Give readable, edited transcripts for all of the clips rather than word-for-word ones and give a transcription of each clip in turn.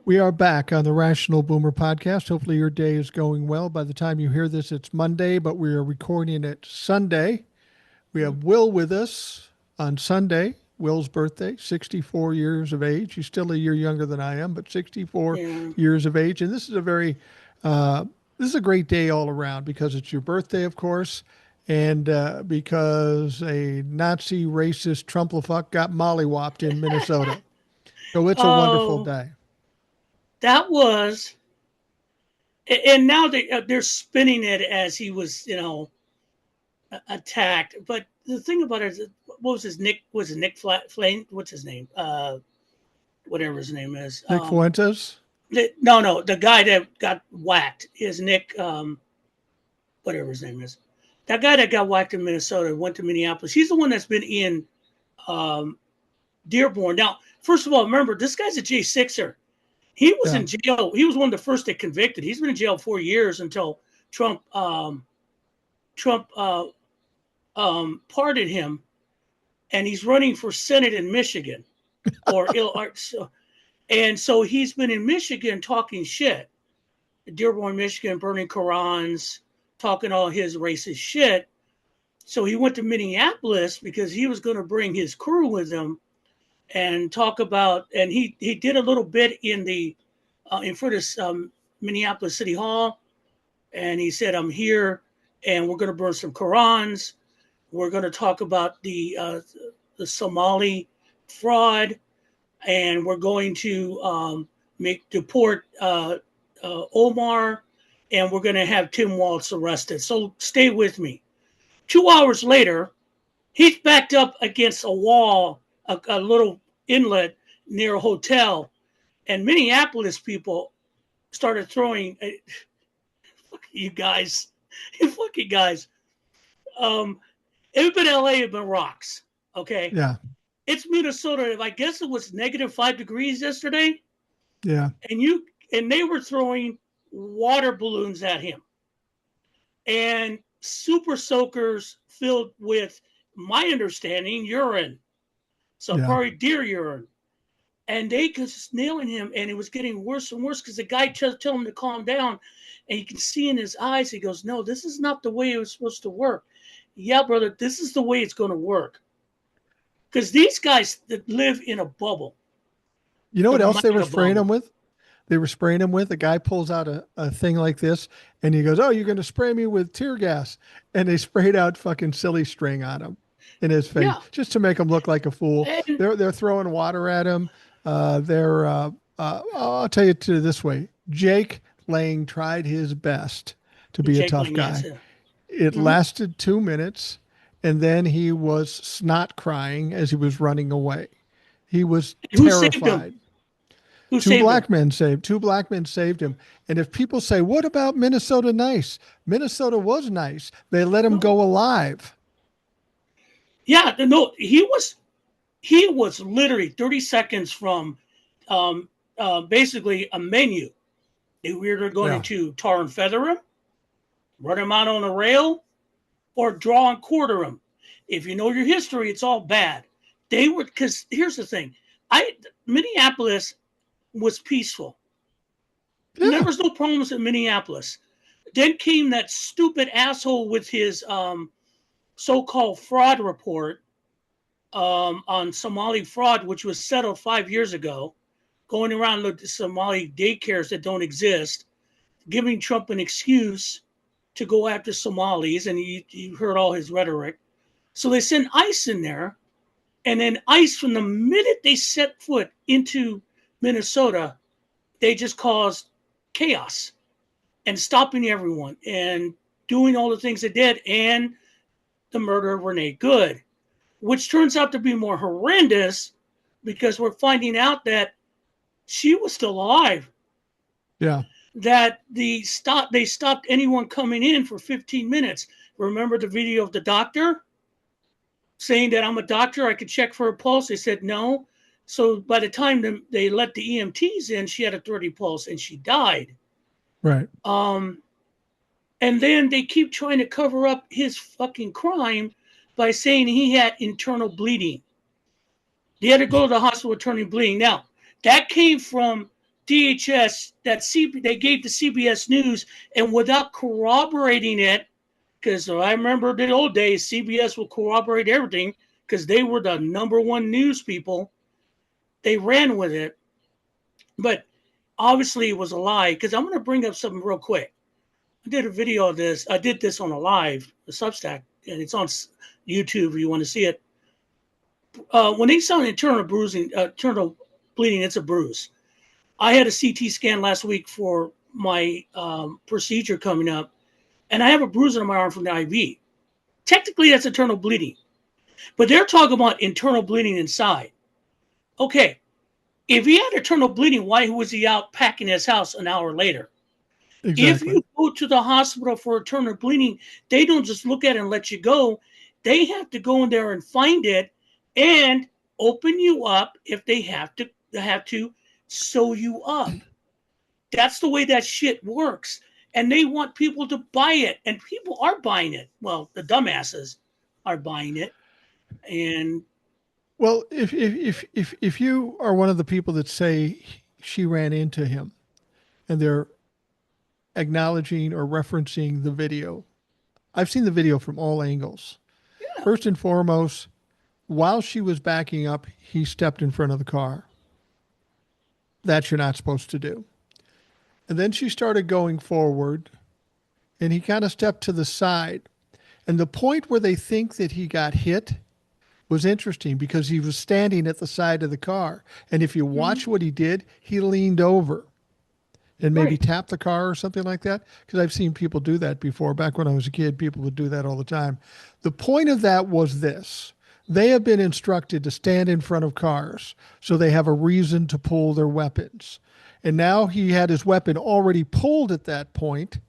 We are back on the Rational Boomer podcast. Hopefully, your day is going well. By the time you hear this, it's Monday, but we are recording it Sunday. We have Will with us on Sunday. Will's birthday, 64 years of age. He's still a year younger than I am, but 64 Yeah. years of age. And this is a this is a great day all around because it's your birthday, of course, and because a Nazi racist Trumplafuck got mollywopped in Minnesota. So it's a wonderful Oh, day. that was, and now they're spinning it as he was, attacked. But the thing about it is, what was his Nick? Was it Nick Flame? What's his name? Whatever his name is. Nick Fuentes. No, the guy that got whacked is Nick. Whatever his name is. That guy that got whacked in Minnesota went to Minneapolis. He's the one that's been in um, Dearborn. Now, first of all, remember this guy's a J6er. He was Yeah. in jail. He was one of the first that convicted. He's been in jail 4 years until Trump Trump pardoned him, and he's running for Senate in Michigan, and so he's been in Michigan talking shit, Dearborn, Michigan, burning Korans, talking all his racist shit. So he went to Minneapolis because he was going to bring his crew with him and talk about. And he did a little bit in front of Minneapolis City Hall, and he said, "I'm here, and we're going to burn some Korans. We're going to talk about the Somali fraud, and we're going to make deport Omar, and we're going to have Tim Walz arrested. So stay with me." 2 hours later, he's backed up against a wall, a little inlet near a hotel, and Minneapolis people started throwing you guys, you fucking guys. Um, everybody in LA have been rocks. Okay, Yeah. it's Minnesota. I guess it was -5 degrees yesterday, Yeah. and they were throwing water balloons at him and super soakers filled with, my understanding, urine. So Yeah. probably deer urine. And they just nailing him, and it was getting worse and worse because the guy just told him to calm down, and you can see in his eyes he goes, "No, this is not the way it was supposed to work." Yeah, brother, this is the way it's going to work because these guys that live in a bubble, You know they're what else they mining were a spraying him bubble. with? They were spraying him with. A guy pulls out a thing like this and he goes, "Oh, you're going to spray me with tear gas." And they sprayed out fucking silly string on him in his face Yeah, just to make him look like a fool. and They're throwing water at him. I'll tell you to this way Jake Lang tried his best to be a Jake tough Lang, yes, guy. yeah. It Mm-hmm. lasted 2 minutes and then he was snot crying as he was running away. He was Who saved him? terrified. Who saved him? Two black men saved him. And if people say, "What about Minnesota nice?" Minnesota was nice. They let him No, go alive. yeah, no, he was literally 30 seconds from um, basically a menu. They were either going Yeah. to tar and feather him, run him out on a rail, or draw and quarter him. If you know your history, it's all bad. They were, because here's the thing, I Minneapolis was peaceful. There Yeah. was no problems in Minneapolis. Then came that stupid asshole with his so-called fraud report on Somali fraud, which was settled 5 years ago, going around the Somali daycares that don't exist, giving Trump an excuse to go after Somalis, and you heard all his rhetoric. So they send ICE in there, and then ICE, from the minute they set foot into Minnesota, they just caused chaos and stopping everyone and doing all the things they did, and the murder of Renee Good, which turns out to be more horrendous because we're finding out that she was still alive. Yeah. That they stopped anyone coming in for 15 minutes. Remember the video of the doctor saying that, "I'm a doctor, I could check for a pulse"? They said no. So by the time they let the EMTs in, she had a 30 pulse and she died. Right. Um, and then they keep trying to cover up his fucking crime by saying he had internal bleeding. He had to go to the hospital with internal bleeding. Now, that came from DHS they gave to CBS News, and without corroborating it, because I remember the old days, CBS will corroborate everything because they were the #1 news people. They ran with it, but obviously it was a lie. Because I'm going to bring up something real quick. I did a video of this. I did this on a live, a Substack, and it's on YouTube if you want to see it. When they saw internal bleeding, it's a bruise. I had a CT scan last week for my procedure coming up, and I have a bruise on my arm from the IV. Technically, that's internal bleeding, but they're talking about internal bleeding inside. Okay, if he had internal bleeding, why was he out packing his house an hour later? Exactly. If you go to the hospital for internal bleeding, they don't just look at it and let you go. They have to go in there and find it and open you up if they have to sew you up. That's the way that shit works. And they want people to buy it. And people are buying it. Well, the dumbasses are buying it. And well, if you are one of the people that say she ran into him and they're acknowledging or referencing the video, I've seen the video from all angles. yeah. First and foremost, while she was backing up, he stepped in front of the car. That you're not supposed to do. And then she started going forward, and he kind of stepped to the side. And the point where they think that he got hit was interesting because he was standing at the side of the car. And if you watch what he did, he leaned over and maybe tapped the car or something like that. Because I've seen people do that before. Back when I was a kid, people would do that all the time. The point of that was this. They have been instructed to stand in front of cars so they have a reason to pull their weapons. And now he had his weapon already pulled at that point,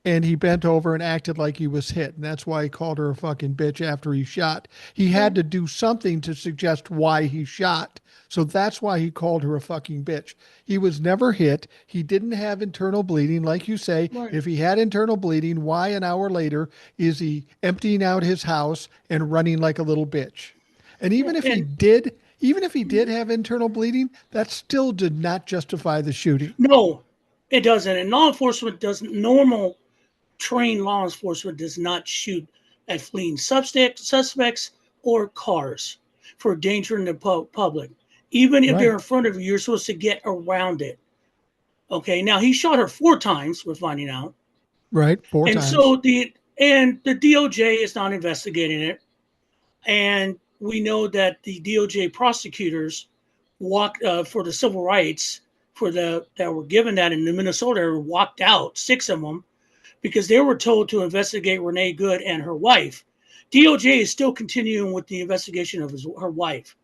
and he bent over and acted like he was hit. And that's why he called her a fucking bitch after he shot. He had to do something to suggest why he shot. So that's why he called her a fucking bitch. He was never hit. He didn't have internal bleeding. Like you say, if he had internal bleeding, why an hour later is he emptying out his house and running like a little bitch? And even if he did have internal bleeding, that still did not justify the shooting. No, it doesn't. And law enforcement doesn't, normal trained law enforcement does not shoot at fleeing suspects or cars for endangering the public. Even if they're in front of you, you're supposed to get around it. Okay, now he shot her 4 times, we're finding out. Right, 4 and times. So the DOJ is not investigating it. And we know that the DOJ prosecutors walked for the civil rights that were given that in Minnesota walked out, 6 of them, because they were told to investigate Renee Good and her wife. DOJ is still continuing with the investigation of her wife.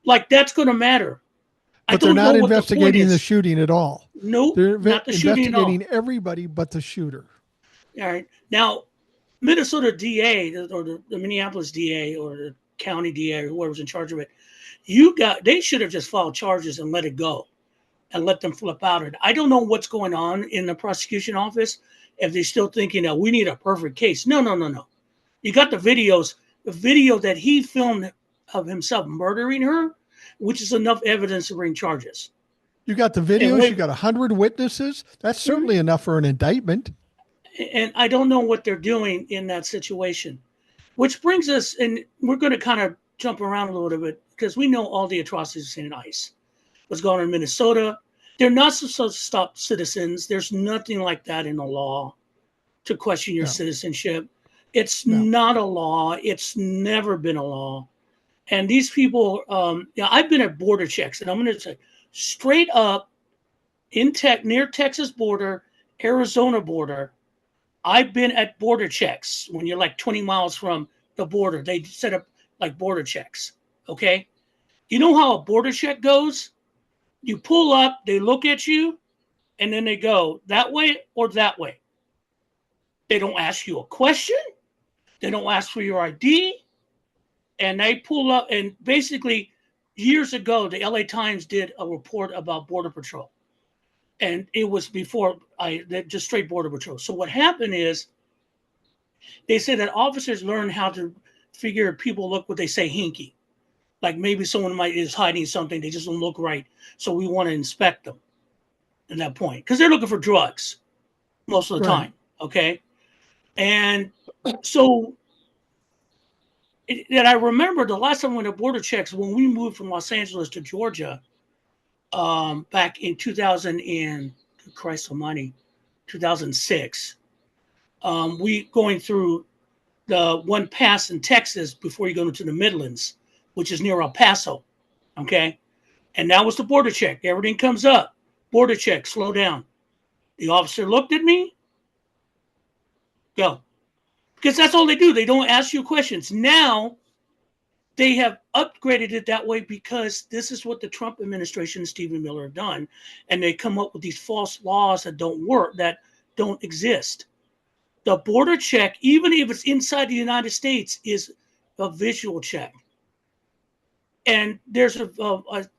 Like, that's going to matter. But they're not investigating the shooting at all. Nope, they're not the shooting at all. Investigating everybody but the shooter. All right. Now, Minnesota DA or the Minneapolis DA or the county DA or whoever's in charge of it, they should have just filed charges and let it go and let them flip out. I don't know what's going on in the prosecution office if they're still thinking that we need a perfect case. No. You got the videos, the video that he filmed of himself murdering her, which is enough evidence to bring charges. You got the videos, you got 100 witnesses. That's certainly enough for an indictment. And I don't know what they're doing in that situation, which brings us, and we're going to kind of jump around a little bit because we know all the atrocities in ICE. What's going on in Minnesota. They're not supposed to stop citizens. There's nothing like that in the law to question your citizenship. It's not a law. It's never been a law. And these people, I've been at border checks, and I'm going to say straight up near Texas border, Arizona border, I've been at border checks when you're like 20 miles from the border. They set up like border checks, okay? You know how a border check goes? You pull up, they look at you, and then they go that way or that way. They don't ask you a question. They don't ask for your ID. And they pull up, and basically years ago, the LA Times did a report about Border Patrol. And it was before just straight Border Patrol. So what happened is they said that officers learn how to figure people look what they say hinky. Like maybe someone is hiding something. They just don't look right. So we want to inspect them at that point because they're looking for drugs most of the Right. time. Okay. And so and I remember the last time I went to border checks when we moved from Los Angeles to Georgia back in 2000 and Christ Almighty, 2006. We going through the one pass in Texas before you go into the Midlands, which is near El Paso. Okay. And that was the border check. Everything comes up. Border check, slow down. The officer looked at me. Go. Because that's all they do. They don't ask you questions. Now they have upgraded it that way because this is what the Trump administration and Stephen Miller have done. And they come up with these false laws that don't work, that don't exist. The border check, even if it's inside the United States, is a visual check. And there's a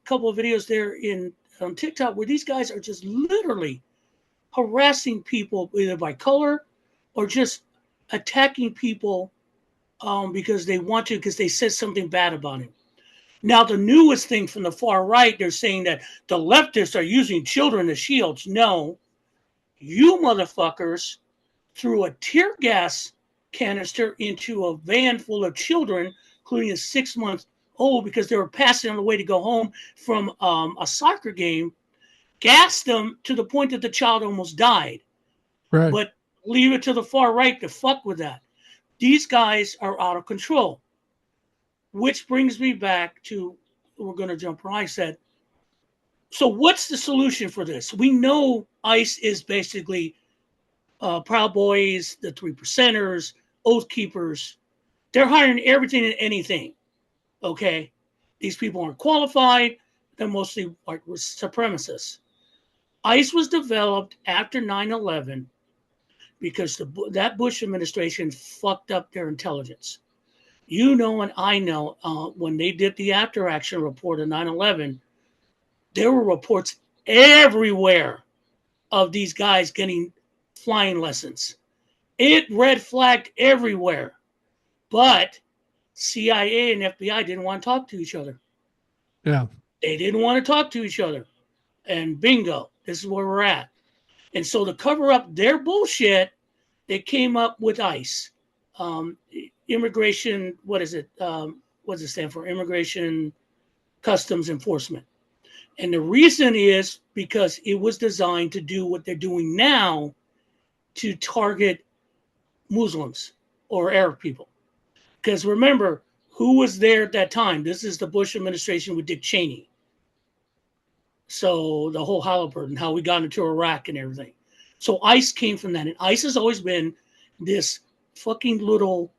couple of videos there on TikTok where these guys are just literally harassing people either by color or just attacking people because they want to, because they said something bad about him. Now, the newest thing from the far right, they're saying that the leftists are using children as shields. No, you motherfuckers threw a tear gas canister into a van full of children, including a 6-month-old, because they were passing on the way to go home from a soccer game, gassed them to the point that the child almost died. Right. But leave it to the far right to fuck with that. These guys are out of control. Which brings me back to, we're going to jump where I said, so what's the solution for this? We know ICE is basically Proud Boys, the 3%ers, Oath Keepers. They're hiring everything and anything. Okay? These people aren't qualified. They're mostly like supremacists. ICE was developed after 9/11 because that Bush administration fucked up their intelligence. You know, and I know when they did the after action report of 9/11, there were reports everywhere of these guys getting flying lessons. It red flagged everywhere. But CIA and FBI didn't want to talk to each other. Yeah. They didn't want to talk to each other. And bingo, this is where we're at. And so to cover up their bullshit, they came up with ICE. Immigration, what is it? What does it stand for? Immigration Customs Enforcement. And the reason is because it was designed to do what they're doing now to target Muslims or Arab people. Because remember, who was there at that time? This is the Bush administration with Dick Cheney. So the whole Halliburton, how we got into Iraq and everything. So ICE came from that. And ICE has always been this fucking little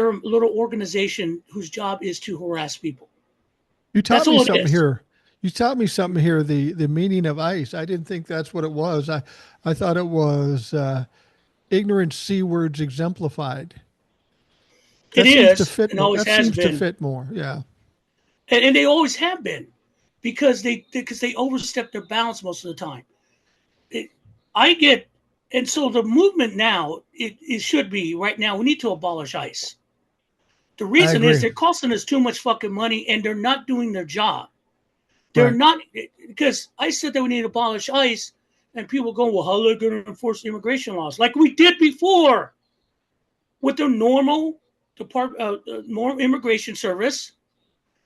organization whose job is to harass people. You taught me something here. You taught me something here, the meaning of ICE. I didn't think that's what it was. I thought it was ignorant C words exemplified. It is, and always has been. That seems to fit more, yeah. And they always have been, because they overstep their bounds most of the time. And so the movement now, it should be, right now, we need to abolish ICE. The reason is they're costing us too much fucking money, and they're not doing their job. They're not, because I said that we need to abolish ICE, and people go, well, how are they going to enforce immigration laws? Like we did before with the normal immigration service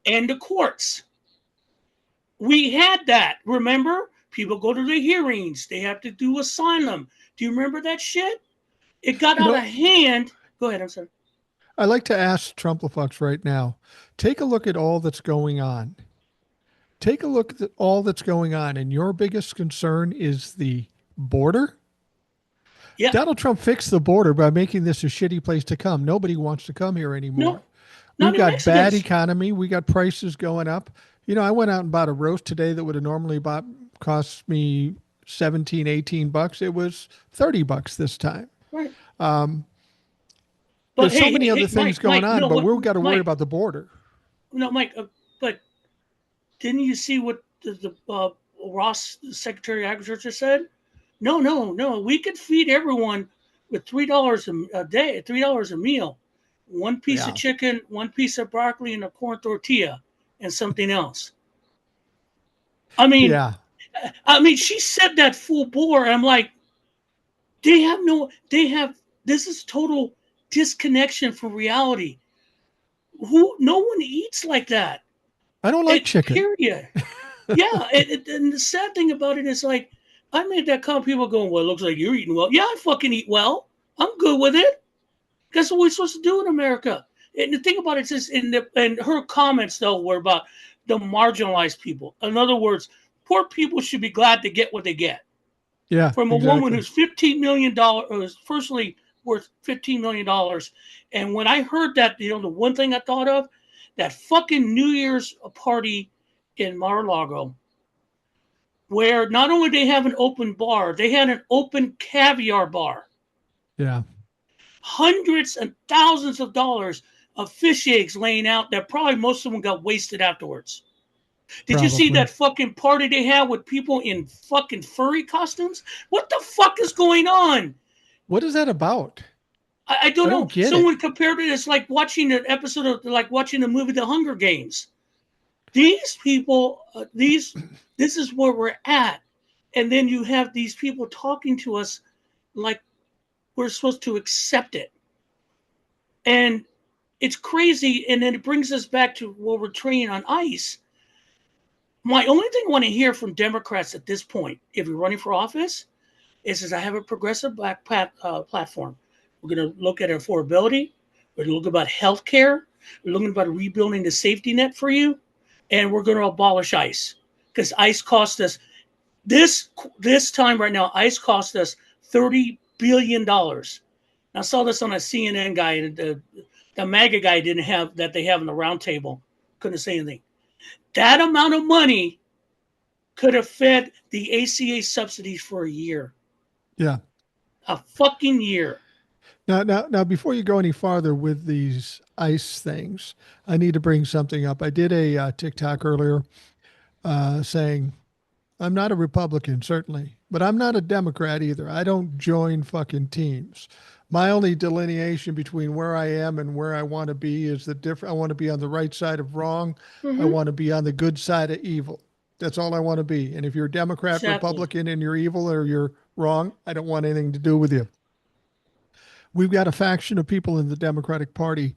and the courts. We had that. Remember? People go to the hearings. They have to do asylum. Do you remember that shit? It got out of hand. Go ahead, I'm sorry. I like to ask Trumplafucks right now, take a look at all that's going on. Take a look at all that's going on, and your biggest concern is the border? Yeah. Donald Trump fixed the border by making this a shitty place to come. Nobody wants to come here anymore. No, we've got bad economy. We got prices going up. You know, I went out and bought a roast today that would have normally cost me $17, $18. It was $30 this time. Right. There's so many other things going on, but we've got to worry about the border. No, Mike, but didn't you see what the Ross, the Secretary of Agriculture, said? No. We could feed everyone with $3 a day, $3 a meal. one piece of Yeah. chicken, one piece of broccoli, and a corn tortilla, and something else. I mean, Yeah. she said that full bore. And I'm like, they have, this is total disconnection from reality. No one eats like that. I don't like chicken. Period. Yeah. And the sad thing about it is like, I made that comment. People going, well, it looks like you're eating well. Yeah, I fucking eat well. I'm good with it. That's what we're supposed to do in America. And the thing about it is, and her comments though were about the marginalized people. In other words, poor people should be glad to get what they get Yeah, from a woman exactly. who's $15 million, firstly worth $15 million. And when I heard that, the one thing I thought of, that fucking New Year's party in Mar-a-Lago, where not only they have an open bar, they had an open caviar bar. Yeah. Hundreds and thousands of dollars of fish eggs laying out that probably most of them got wasted afterwards. Did you see Probably. that fucking party they had with people in fucking furry costumes? What the fuck is going on? What is that about? I don't I know. don't get it. Someone compared it as like watching an episode of, like watching the movie The Hunger Games. These people, this is where we're at. And then you have these people talking to us like we're supposed to accept it. And it's crazy. And then it brings us back to what we're training on ICE. My only thing I want to hear from Democrats at this point, if you're running for office, is I have a progressive platform. We're going to look at affordability. We're going to look about healthcare. We're looking about rebuilding the safety net for you. And we're going to abolish ICE. Because ICE cost us, this time right now, ICE cost us $30 billion. I saw this on a CNN guy, and the MAGA guy didn't have, that they have in the roundtable, couldn't say anything. That amount of money could have fed the ACA subsidies for a year. Yeah. A fucking year. Now, before you go any farther with these ICE things, I need to bring something up. I did a TikTok earlier saying, I'm not a Republican, certainly, but I'm not a Democrat either. I don't join fucking teams. My only delineation between where I am and where I want to be is I want to be on the right side of wrong. Mm-hmm. I want to be on the good side of evil. That's all I want to be. And if you're a Democrat, Exactly. Republican, and you're evil or you're wrong, I don't want anything to do with you. We've got a faction of people in the Democratic Party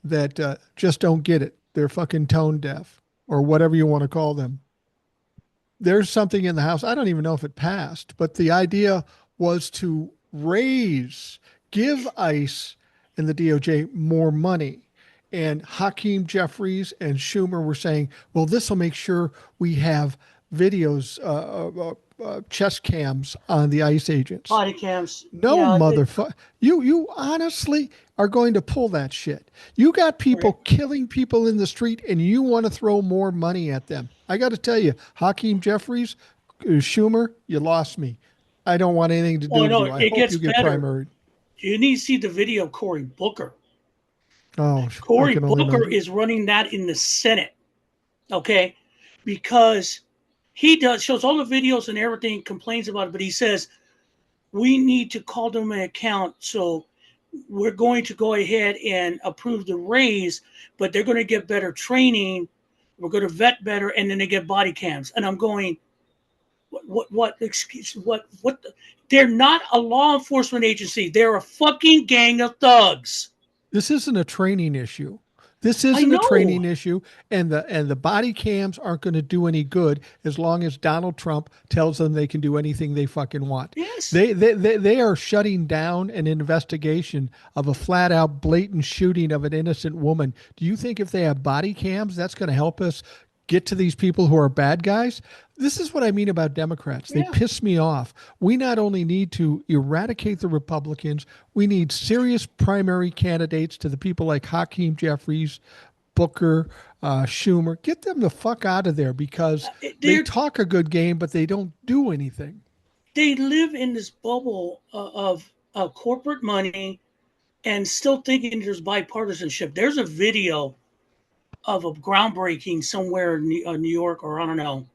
that just don't get it. They're fucking tone deaf or whatever you want to call them. There's something in the House. I don't even know if it passed, but the idea was to give ICE and the DOJ more money. And Hakeem Jeffries and Schumer were saying, well, this will make sure we have videos, chest cams on the ICE agents. Body cams. No, yeah, motherfucker. You honestly are going to pull that shit. You got people killing people in the street and you want to throw more money at them. I got to tell you, Hakeem Jeffries, Schumer, you lost me. I don't want anything to do with you. I hope you get primaried. You need to see the video of Cory Booker. Oh, Cory Booker is running that in the Senate. Okay? Because he shows all the videos and everything, complains about it, but he says, we need to call them an account. So we're going to go ahead and approve the raise, but they're going to get better training. We're going to vet better, and then they get body cams. And I'm going, what excuse, what, they're not a law enforcement agency. They're a fucking gang of thugs. This isn't a training issue. This isn't a training issue, and the body cams aren't going to do any good as long as Donald Trump tells them they can do anything they fucking want. Yes. They are shutting down an investigation of a flat out blatant shooting of an innocent woman. Do you think if they have body cams, that's going to help us get to these people who are bad guys? This is what I mean about Democrats. They piss me off. We not only need to eradicate the Republicans, we need serious primary candidates to the people like Hakeem Jeffries, Booker, Schumer. Get them the fuck out of there because they talk a good game, but they don't do anything. They live in this bubble of corporate money and still thinking there's bipartisanship. There's a video of a groundbreaking somewhere in New York, or I don't know.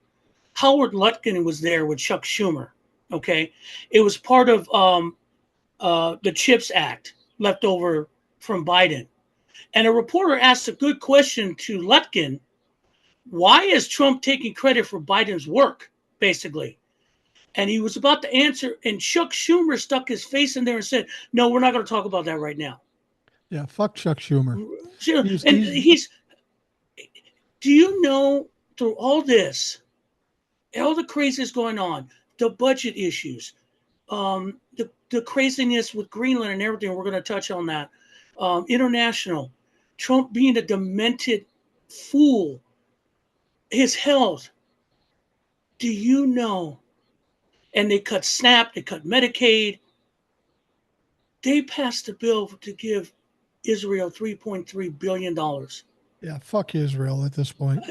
Howard Lutkin was there with Chuck Schumer. Okay, it was part of the CHIPS Act left over from Biden, And a reporter asked a good question to Lutkin. Why is Trump taking credit for Biden's work, basically? And he was about to answer, and Chuck Schumer stuck his face in there and said, no, we're not going to talk about that right now. Yeah, fuck Chuck Schumer. And do you know, through all this, all the craziness going on, the budget issues, the craziness with Greenland and everything, we're going to touch on that, international, Trump being a demented fool, his health, do you know? And they cut SNAP, they cut Medicaid. They passed a bill to give Israel $3.3 billion. Yeah, fuck Israel at this point.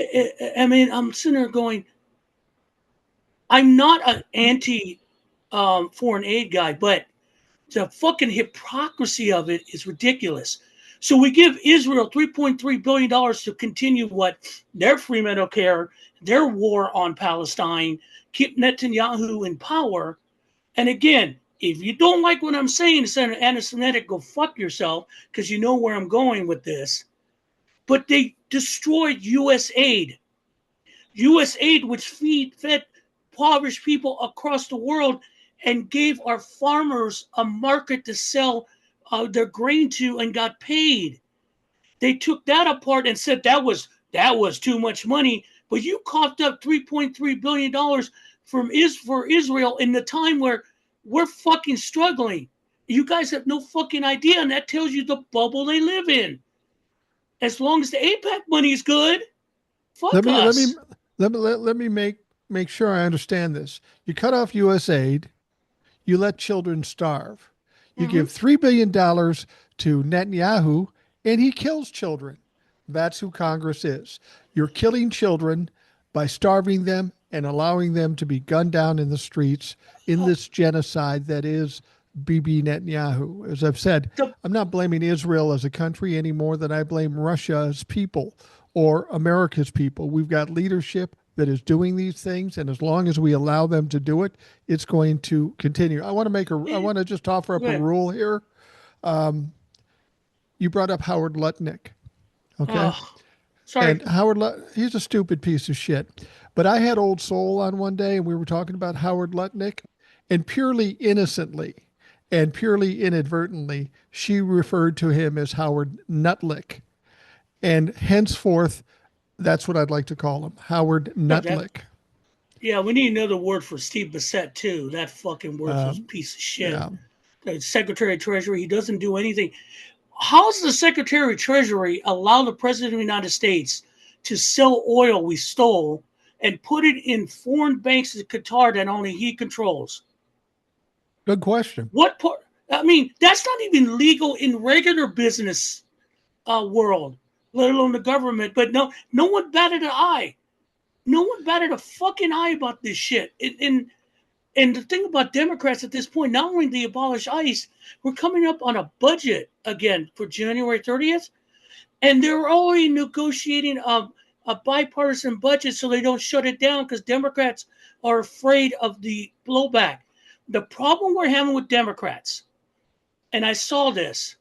I mean, I'm sitting there going, I'm not an anti foreign aid guy, but the fucking hypocrisy of it is ridiculous. So we give Israel $3.3 billion to continue what their free medical care, their war on Palestine, keep Netanyahu in power. And again, if you don't like what I'm saying, Senator anti-Semitic, go fuck yourself, because you know where I'm going with this. But they destroyed U.S. aid. U.S. aid, which fed impoverished people across the world and gave our farmers a market to sell their grain to and got paid. They took that apart and said that was too much money. But you coughed up $3.3 billion for Israel in the time where we're fucking struggling. You guys have no fucking idea, and that tells you the bubble they live in. As long as the APAC money is good, fuck us. Let me make sure I understand this. You cut off U.S. aid, you let children starve. You give $3 billion to Netanyahu, and he kills children. That's who Congress is. You're killing children by starving them and allowing them to be gunned down in the streets in this genocide that is Bibi Netanyahu. As I've said, I'm not blaming Israel as a country any more than I blame Russia's people or America's people. We've got leadership that is doing these things, and as long as we allow them to do it, it's going to continue. I want to just offer up a rule here. You brought up Howard Lutnick, okay? Sorry. And he's a stupid piece of shit. But I had Old Soul on one day, and we were talking about Howard Lutnick, and purely innocently and purely inadvertently, she referred to him as Howard Nutlick. And henceforth, that's what I'd like to call him, Howard Nutlick. Yeah, we need another word for Steve Bissett, too. That fucking worthless piece of shit. Yeah. The Secretary of Treasury, he doesn't do anything. How does the Secretary of Treasury allow the President of the United States to sell oil we stole and put it in foreign banks in Qatar that only he controls? Good question. What part? I mean, that's not even legal in regular business world, let alone the government. But no one batted an eye. No one batted a fucking eye about this shit. And the thing about Democrats at this point, not only they abolish ICE, we're coming up on a budget again for January 30th, and they're already negotiating a bipartisan budget so they don't shut it down because Democrats are afraid of the blowback. The problem we're having with Democrats, and I saw this,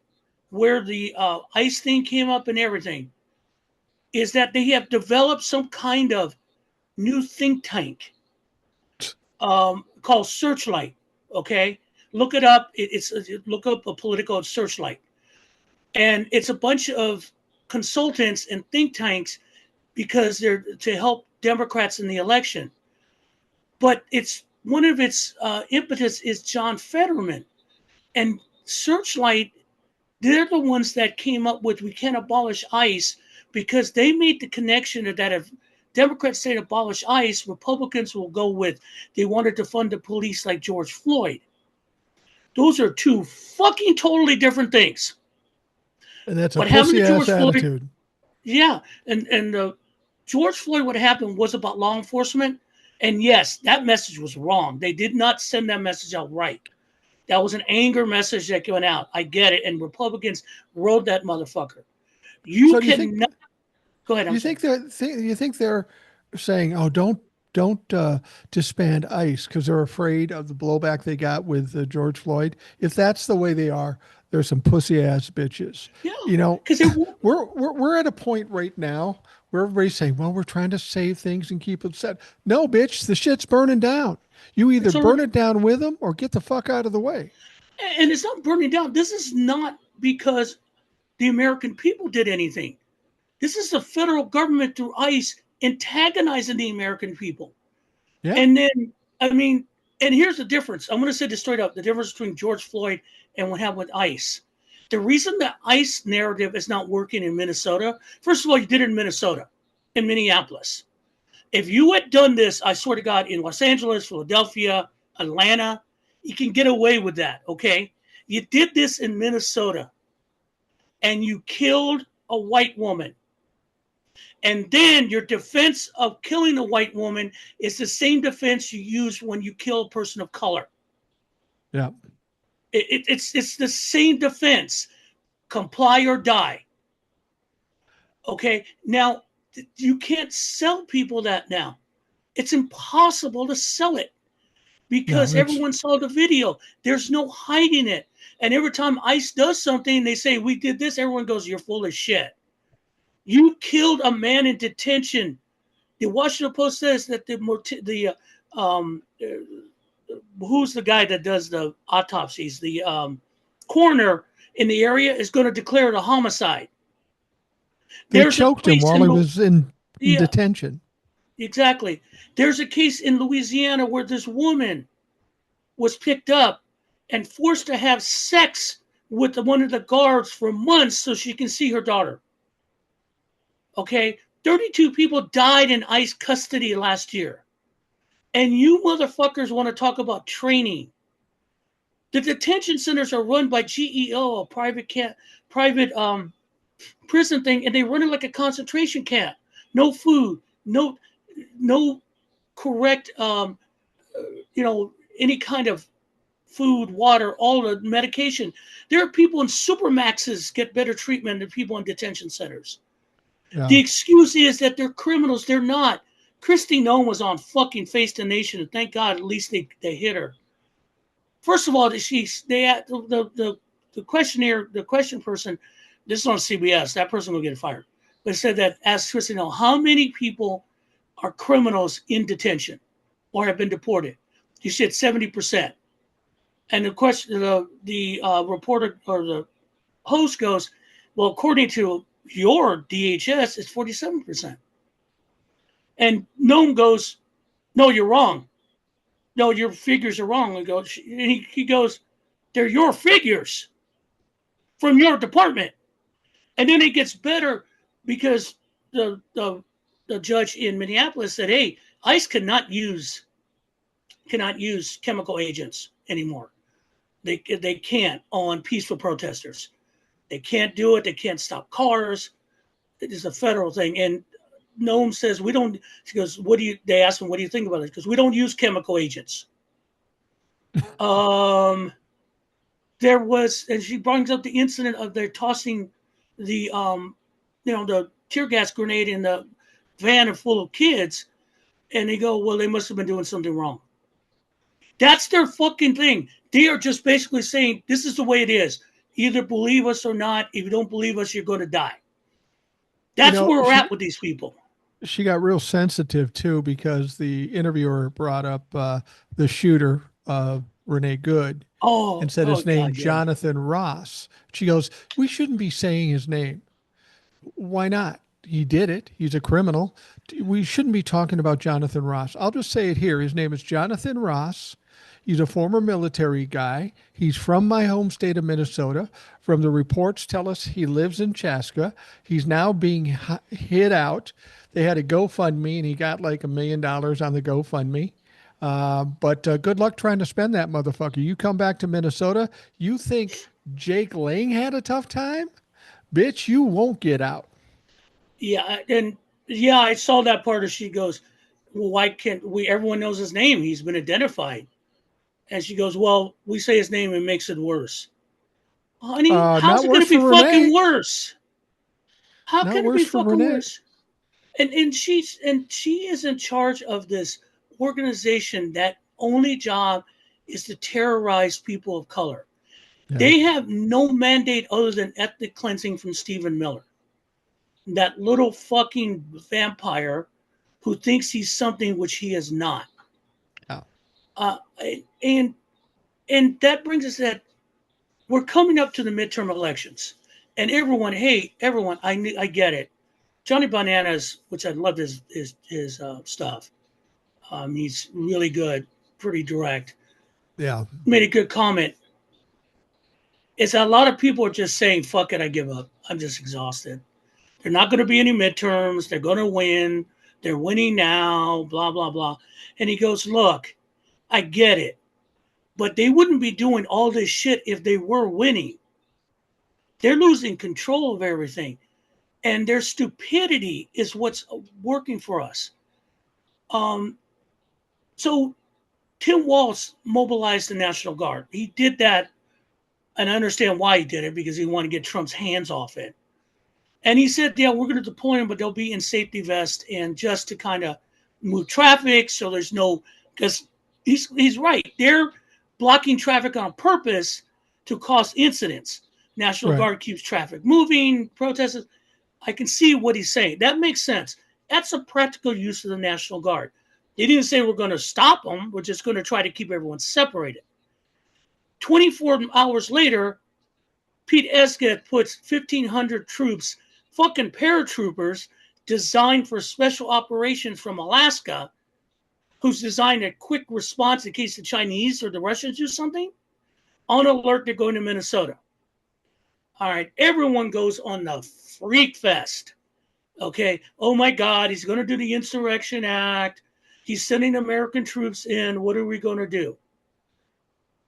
where the ICE thing came up and everything, is that they have developed some kind of new think tank called Searchlight. Okay, look it up. Look up a political Searchlight, and it's a bunch of consultants and think tanks because they're to help Democrats in the election. But it's one of its impetus is John Fetterman, and Searchlight. They're the ones that came up with we can't abolish ICE because they made the connection that if Democrats say abolish ICE, Republicans will go with they wanted to fund the police like George Floyd. Those are two fucking totally different things. And that's a pussy-ass attitude. Yeah, and George Floyd, what happened was about law enforcement. And yes, that message was wrong. They did not send that message out right. That was an anger message that went out. I get it. And Republicans rode that motherfucker. You cannot. Go ahead. You think they're saying, "Oh, don't don't disband ICE because they're afraid of the blowback they got with George Floyd. If that's the way they are, there's some pussy ass bitches. Yeah, You know, because we're at a point right now where everybody's saying, "Well, we're trying to save things and keep them set." No, bitch, the shit's burning down. You either it's burn already, it down with them or get the fuck out of the way. and it's not burning down. This is not because the American people did anything. This is the federal government through ICE antagonizing the American people. Yeah, And then, I mean, and here's the difference. I'm going to say this straight up: the difference between George Floyd and what happened with ICE. The reason the ICE narrative is not working in Minnesota, first of all, you did it in Minnesota, in Minneapolis. If you had done this, I swear to God, in Los Angeles, Philadelphia, Atlanta, you can get away with that, okay? You did this in Minnesota and you killed a white woman. And then your defense of killing a white woman is the same defense you use when you kill a person of color. yeah. It's the same defense. Comply or die. Okay. Now you can't sell people that now. It's impossible to sell it No, because it's everyone saw the video. There's no hiding it. And every time ICE does something, they say, we did this, everyone goes, you're full of shit. You killed a man in detention. The Washington Post says that who's the guy that does the autopsies? The coroner in the area is going to declare it a homicide. they There's a choked him case while he was in yeah, detention. exactly. There's a case in Louisiana where this woman was picked up and forced to have sex with one of the guards for months so she can see her daughter. Okay, 32 people died in ICE custody last year. And you motherfuckers want to talk about training. The detention centers are run by GEO, a private prison thing, and they run it like a concentration camp. No food, no correct any kind of food, water, all the medication. There are people in supermaxes get better treatment than people in detention centers. Yeah. The excuse is that they're criminals. They're not. Kristi Noem was on fucking Face the Nation, and thank God at least they hit her. First of all, the questionnaire, the question person, this is on CBS, that person will get fired. But it said that asked Kristi Noem, how many people are criminals in detention or have been deported? She said 70%. And the question, the reporter or the host goes, well, according to your DHS, it's 47%. And Noam goes, no, you're wrong. No, your figures are wrong. He goes, they're your figures from your department. And then it gets better because the judge in Minneapolis said, hey, ICE cannot use chemical agents anymore. They can't on peaceful protesters. They can't do it. They can't stop cars. It is a federal thing. And Noam says, we don't, she goes, they ask him, what do you think about it? Because we don't use chemical agents. There was, and she brings up the incident of their tossing the, the tear gas grenade in the van full of kids. And they go, well, they must have been doing something wrong. That's their fucking thing. They are just basically saying, this is the way it is. Either believe us or not. If you don't believe us, you're going to die. That's where we're at with these people. She got real sensitive too because the interviewer brought up the shooter, Renee Good, and said his name, Jonathan Ross. She goes, we shouldn't be saying his name. Why not? He did it. He's a criminal. We shouldn't be talking about Jonathan Ross. I'll just say it here. His name is Jonathan Ross. He's a former military guy. He's from my home state of Minnesota. From the reports tell us he lives in Chaska. He's now being hid out. They had a GoFundMe, and he got like $1 million on the GoFundMe. But good luck trying to spend that, motherfucker. You come back to Minnesota, you think Jake Lang had a tough time? Bitch, you won't get out. Yeah, and yeah, I saw that part of she goes, well, why can't we? Everyone knows his name. He's been identified. And she goes, well, we say his name and it makes it worse. Honey, how's it going to be fucking worse? How can it be fucking worse? And she is in charge of this organization that only job is to terrorize people of color. Yeah. They have no mandate other than ethnic cleansing from Stephen Miller, that little fucking vampire who thinks he's something which he is not. Yeah. Uh, and and that brings us that we're coming up to the midterm elections, and everyone, I get it. Johnny Bananas, which I love his stuff. He's really good, pretty direct. Yeah. Made a good comment. Is that a lot of people are just saying, "Fuck it, I give up. I'm just exhausted. They're not going to be any midterms. They're going to win. They're winning now. Blah blah blah." And he goes, "Look, I get it, but they wouldn't be doing all this shit if they were winning. They're losing control of everything, and their stupidity is what's working for us." Um, so Tim Walz mobilized the National Guard. He did that, and I understand why he did it, because he wanted to get Trump's hands off it. And he said, "Yeah, we're going to deploy them, but they'll be in safety vests and just to kind of move traffic, so there's no." Because he's right. They're blocking traffic on purpose to cause incidents. National Right. Guard keeps traffic moving, protesters. I can see what he's saying. That makes sense. That's a practical use of the National Guard. They didn't say we're going to stop them. We're just going to try to keep everyone separated. 24 hours later, Pete Esgett puts 1,500 troops, fucking paratroopers, designed for special operations from Alaska, who's designed a quick response in case the Chinese or the Russians do something, on alert to going to Minnesota. All right, everyone goes on the freak fest. Okay, oh my God, he's going to do the Insurrection Act. He's sending American troops in. What are we going to do?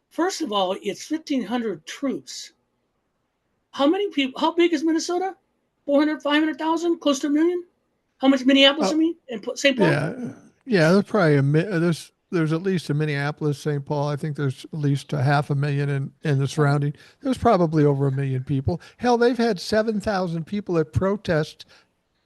First of all, it's 1,500 troops. How many people? How big is Minnesota? 400, 500,000, close to a million? How much Minneapolis, I Oh, mean, and St. Paul? yeah. Yeah. There's probably there's at least in Minneapolis, St. Paul. I think there's at least a 500,000 in the surrounding. There's probably over 1 million people. Hell, they've had 7,000 people at protest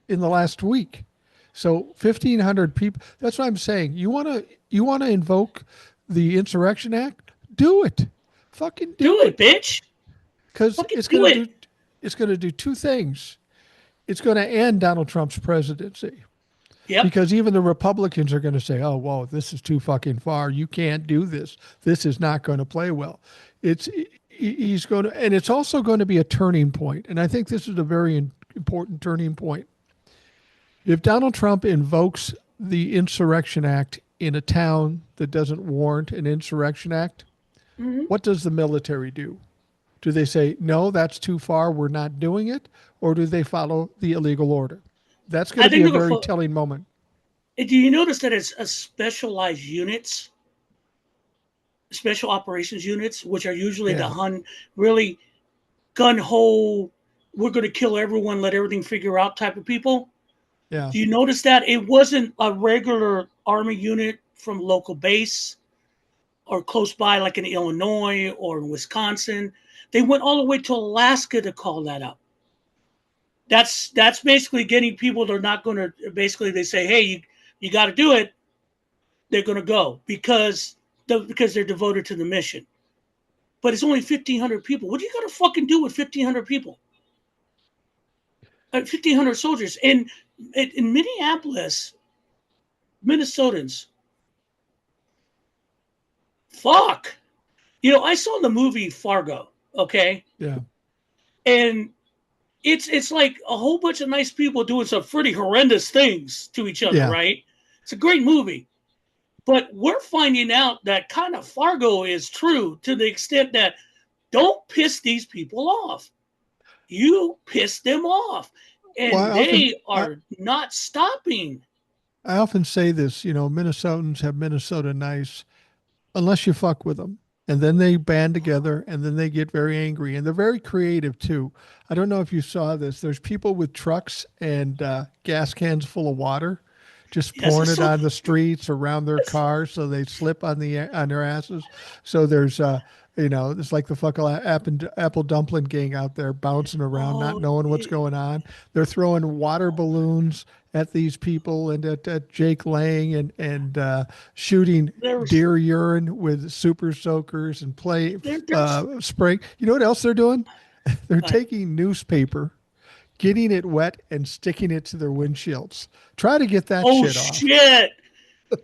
in the last week. So 1,500 people. That's what I'm saying. You want to invoke the Insurrection Act? Do it. Fucking Do do it, it. bitch. Because Fucking do it. it's going to do two things. It's going to end Donald Trump's presidency, Yep. because even the Republicans are going to say, "Oh, whoa, this is too fucking far. You can't do this. This is not going to play well." He's going to, and it's also going to be a turning point. And I think this is a very important turning point. If Donald Trump invokes the Insurrection Act in a town that doesn't warrant an Insurrection Act, Mm-hmm. what does the military do? Do they say, "No, that's too far, we're not doing it"? Or do they follow the illegal order? That's going I to be think a they're very going to. telling moment. Do you notice that it's a specialized units, special operations units, which are usually the Yeah. Hun, really gun ho, we're going to kill everyone, let everything figure out type of people? Yeah. Do you notice that it wasn't a regular army unit from local base or close by, like in Illinois or in Wisconsin? They went all the way to Alaska to call that up. That's basically getting people that are not going to. Basically, they say, "Hey, you got to do it." They're going to go because they're devoted to the mission. But it's only 1,500 people. What do you got to fucking do with 1,500 people? 1,500 soldiers in Minneapolis, Minnesotans. Fuck. I saw the movie Fargo. Okay, Yeah. and it's like a whole bunch of nice people doing some pretty horrendous things to each other, Yeah. right? It's a great movie. But we're finding out that kind of Fargo is true to the extent that don't piss these people off. You piss them off. Well, And I often they are not stopping. I often say this, Minnesotans have Minnesota nice unless you fuck with them. And then they band together and then they get very angry. And they're very creative too. I don't know if you saw this. There's people with trucks and gas cans full of water just Yes, pouring it's it so on the streets around their cars so they slip on their asses. So there's it's like the fucking apple dumpling gang out there bouncing around, not oh, knowing what's going on. They're throwing water balloons at these people and at Jake Lang and shooting there's deer urine with super soakers and there's spraying. You know what else they're doing? They're like, taking newspaper, getting it wet and sticking it to their windshields. Try to get that oh shit off. shit,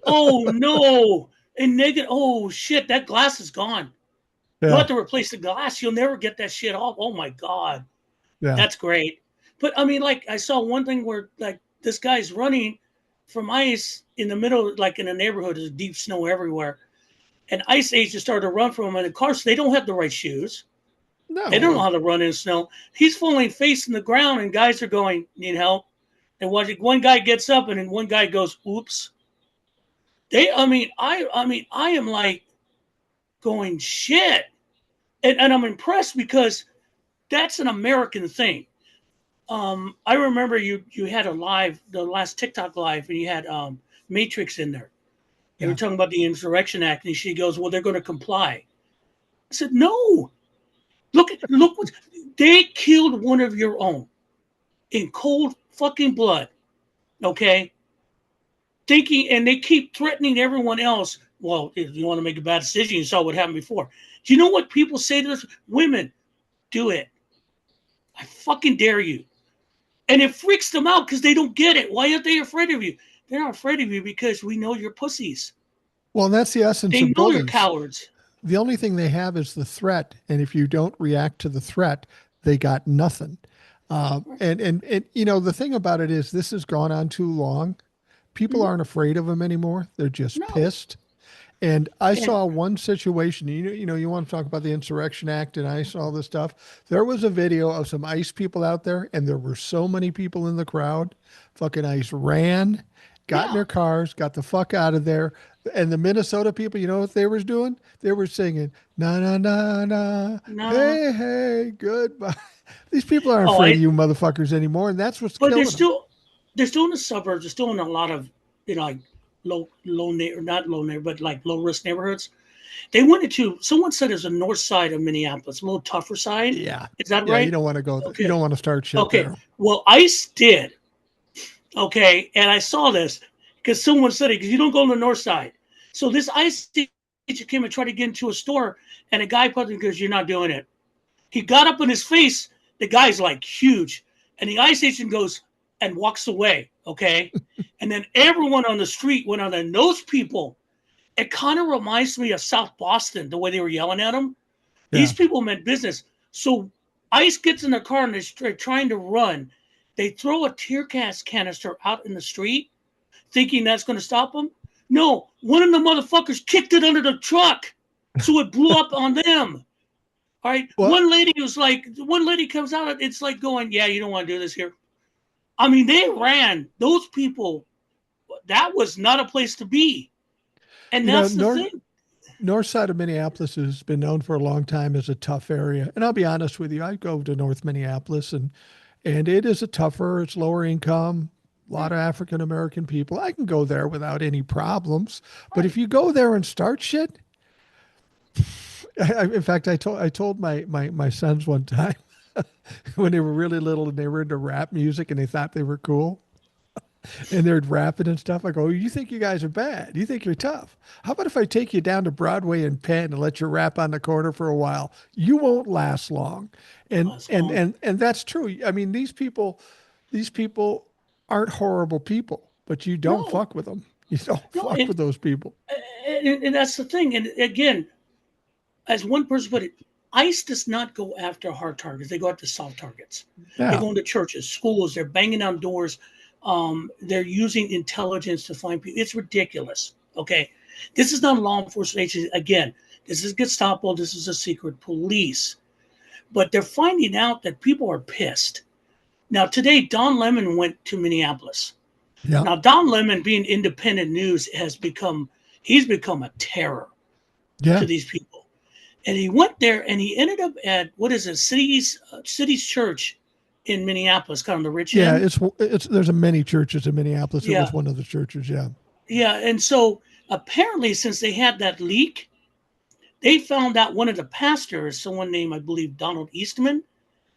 oh no, and negative, oh shit, that glass is gone. You'll Yeah, have to replace the glass. You'll never get that shit off. Oh my god, yeah, that's great. But I mean, like I saw one thing where like this guy's running from ice in the middle, like in a neighborhood, there's deep snow everywhere, and ice agents started to run from him, and of course they don't have the right shoes. They don't know no. how to run in snow. He's falling face in the ground, and guys are going, "Need help?" And one guy gets up, and then one guy goes, "Oops." I am like going shit, and I'm impressed because that's an American thing. I remember you had the last TikTok live, and you had Matrix in there. They were Yeah. talking about the Insurrection Act, and she goes, "Well, they're going to comply." I said, "No, look what they killed one of your own in cold fucking blood." Okay, thinking, and they keep threatening everyone else. Well, if you want to make a bad decision, you saw what happened before. Do you know what people say to us? Women, do it. I fucking dare you. And it freaks them out because they don't get it. Why aren't they afraid of you? They're not afraid of you because we know you're pussies. Well, and that's the essence They of know you're bullies. cowards. The only thing they have is the threat, and if you don't react to the threat, they got nothing. And the thing about it is, this has gone on too long. People Mhm. aren't afraid of them anymore. They're just No. pissed. And I And saw one situation. You want to talk about the Insurrection Act and ICE and all this stuff. There was a video of some ICE people out there, and there were so many people in the crowd. Fucking ICE ran, got in yeah, their cars, got the fuck out of there. And the Minnesota people, you know what they was doing? They were singing na na na na, no. hey hey, goodbye. These people aren't Oh, afraid of you motherfuckers anymore, and that's what's but killing them. they're still in the suburbs. They're still in a lot of like not low neighbor, but like low risk neighborhoods. They went into someone said it's a north side of Minneapolis, a little tougher side. Yeah, Is that yeah. You right? don't want to go. You Okay. don't want to start shit Okay. there. Well, ICE did. Okay, and I saw this because someone said it because you don't go on the north side. So this ICE agent came and tried to get into a store, and a guy put because you're not doing it. He got up in his face. The guy's like huge, and the ICE agent goes and walks away. Okay, and then everyone on the street went on. And those people, it kind of reminds me of South Boston, the way they were yelling at him. These Yeah. people meant business. So ICE gets in the car and they're trying to run. They throw a tear gas canister out in the street, thinking that's going to stop them. No, one of the motherfuckers kicked it under the truck, so it blew up on them. All right, Well, one lady comes out. It's like going, yeah, you don't want to do this here. I mean, they ran. Those people, that was not a place to be, and that's the north thing. north side of Minneapolis has been known for a long time as a tough area. And I'll be honest with you, I go to North Minneapolis and it is a tougher, it's lower income, a lot of African American people. I can go there without any problems. But if Right. you go there and start shit, in fact, I told my sons one time when they were really little and they were into rap music and they thought they were cool and they're rapping and stuff. I go, you think you guys are bad? You think you're tough? How about if I take you down to Broadway and Penn and let you rap on the corner for a while? You won't last long. And That's and long. and and that's true. I mean, these people aren't horrible people, but you don't No, fuck with them. You don't no, fuck with those people. and that's the thing. And again, as one person put it, ICE does not go after hard targets. They go after soft targets. They Yeah. go into churches, schools. They're banging on doors. They're using intelligence to find people. It's ridiculous. Okay, this is not a law enforcement agency. Again, this is Gestapo. This is a secret police. But they're finding out that people are pissed. Now today, Don Lemon went to Minneapolis. Yeah. Now Don Lemon, being independent news, he's become a terror Yeah. to these people. And he went there and he ended up at what is it, city's church in Minneapolis, kind of the rich Yeah, end. it's there's a many churches in Minneapolis. It was Yeah, one of the churches. Yeah. yeah. And so apparently, since they had that leak, they found out one of the pastors, someone named, I believe, Donald Eastman.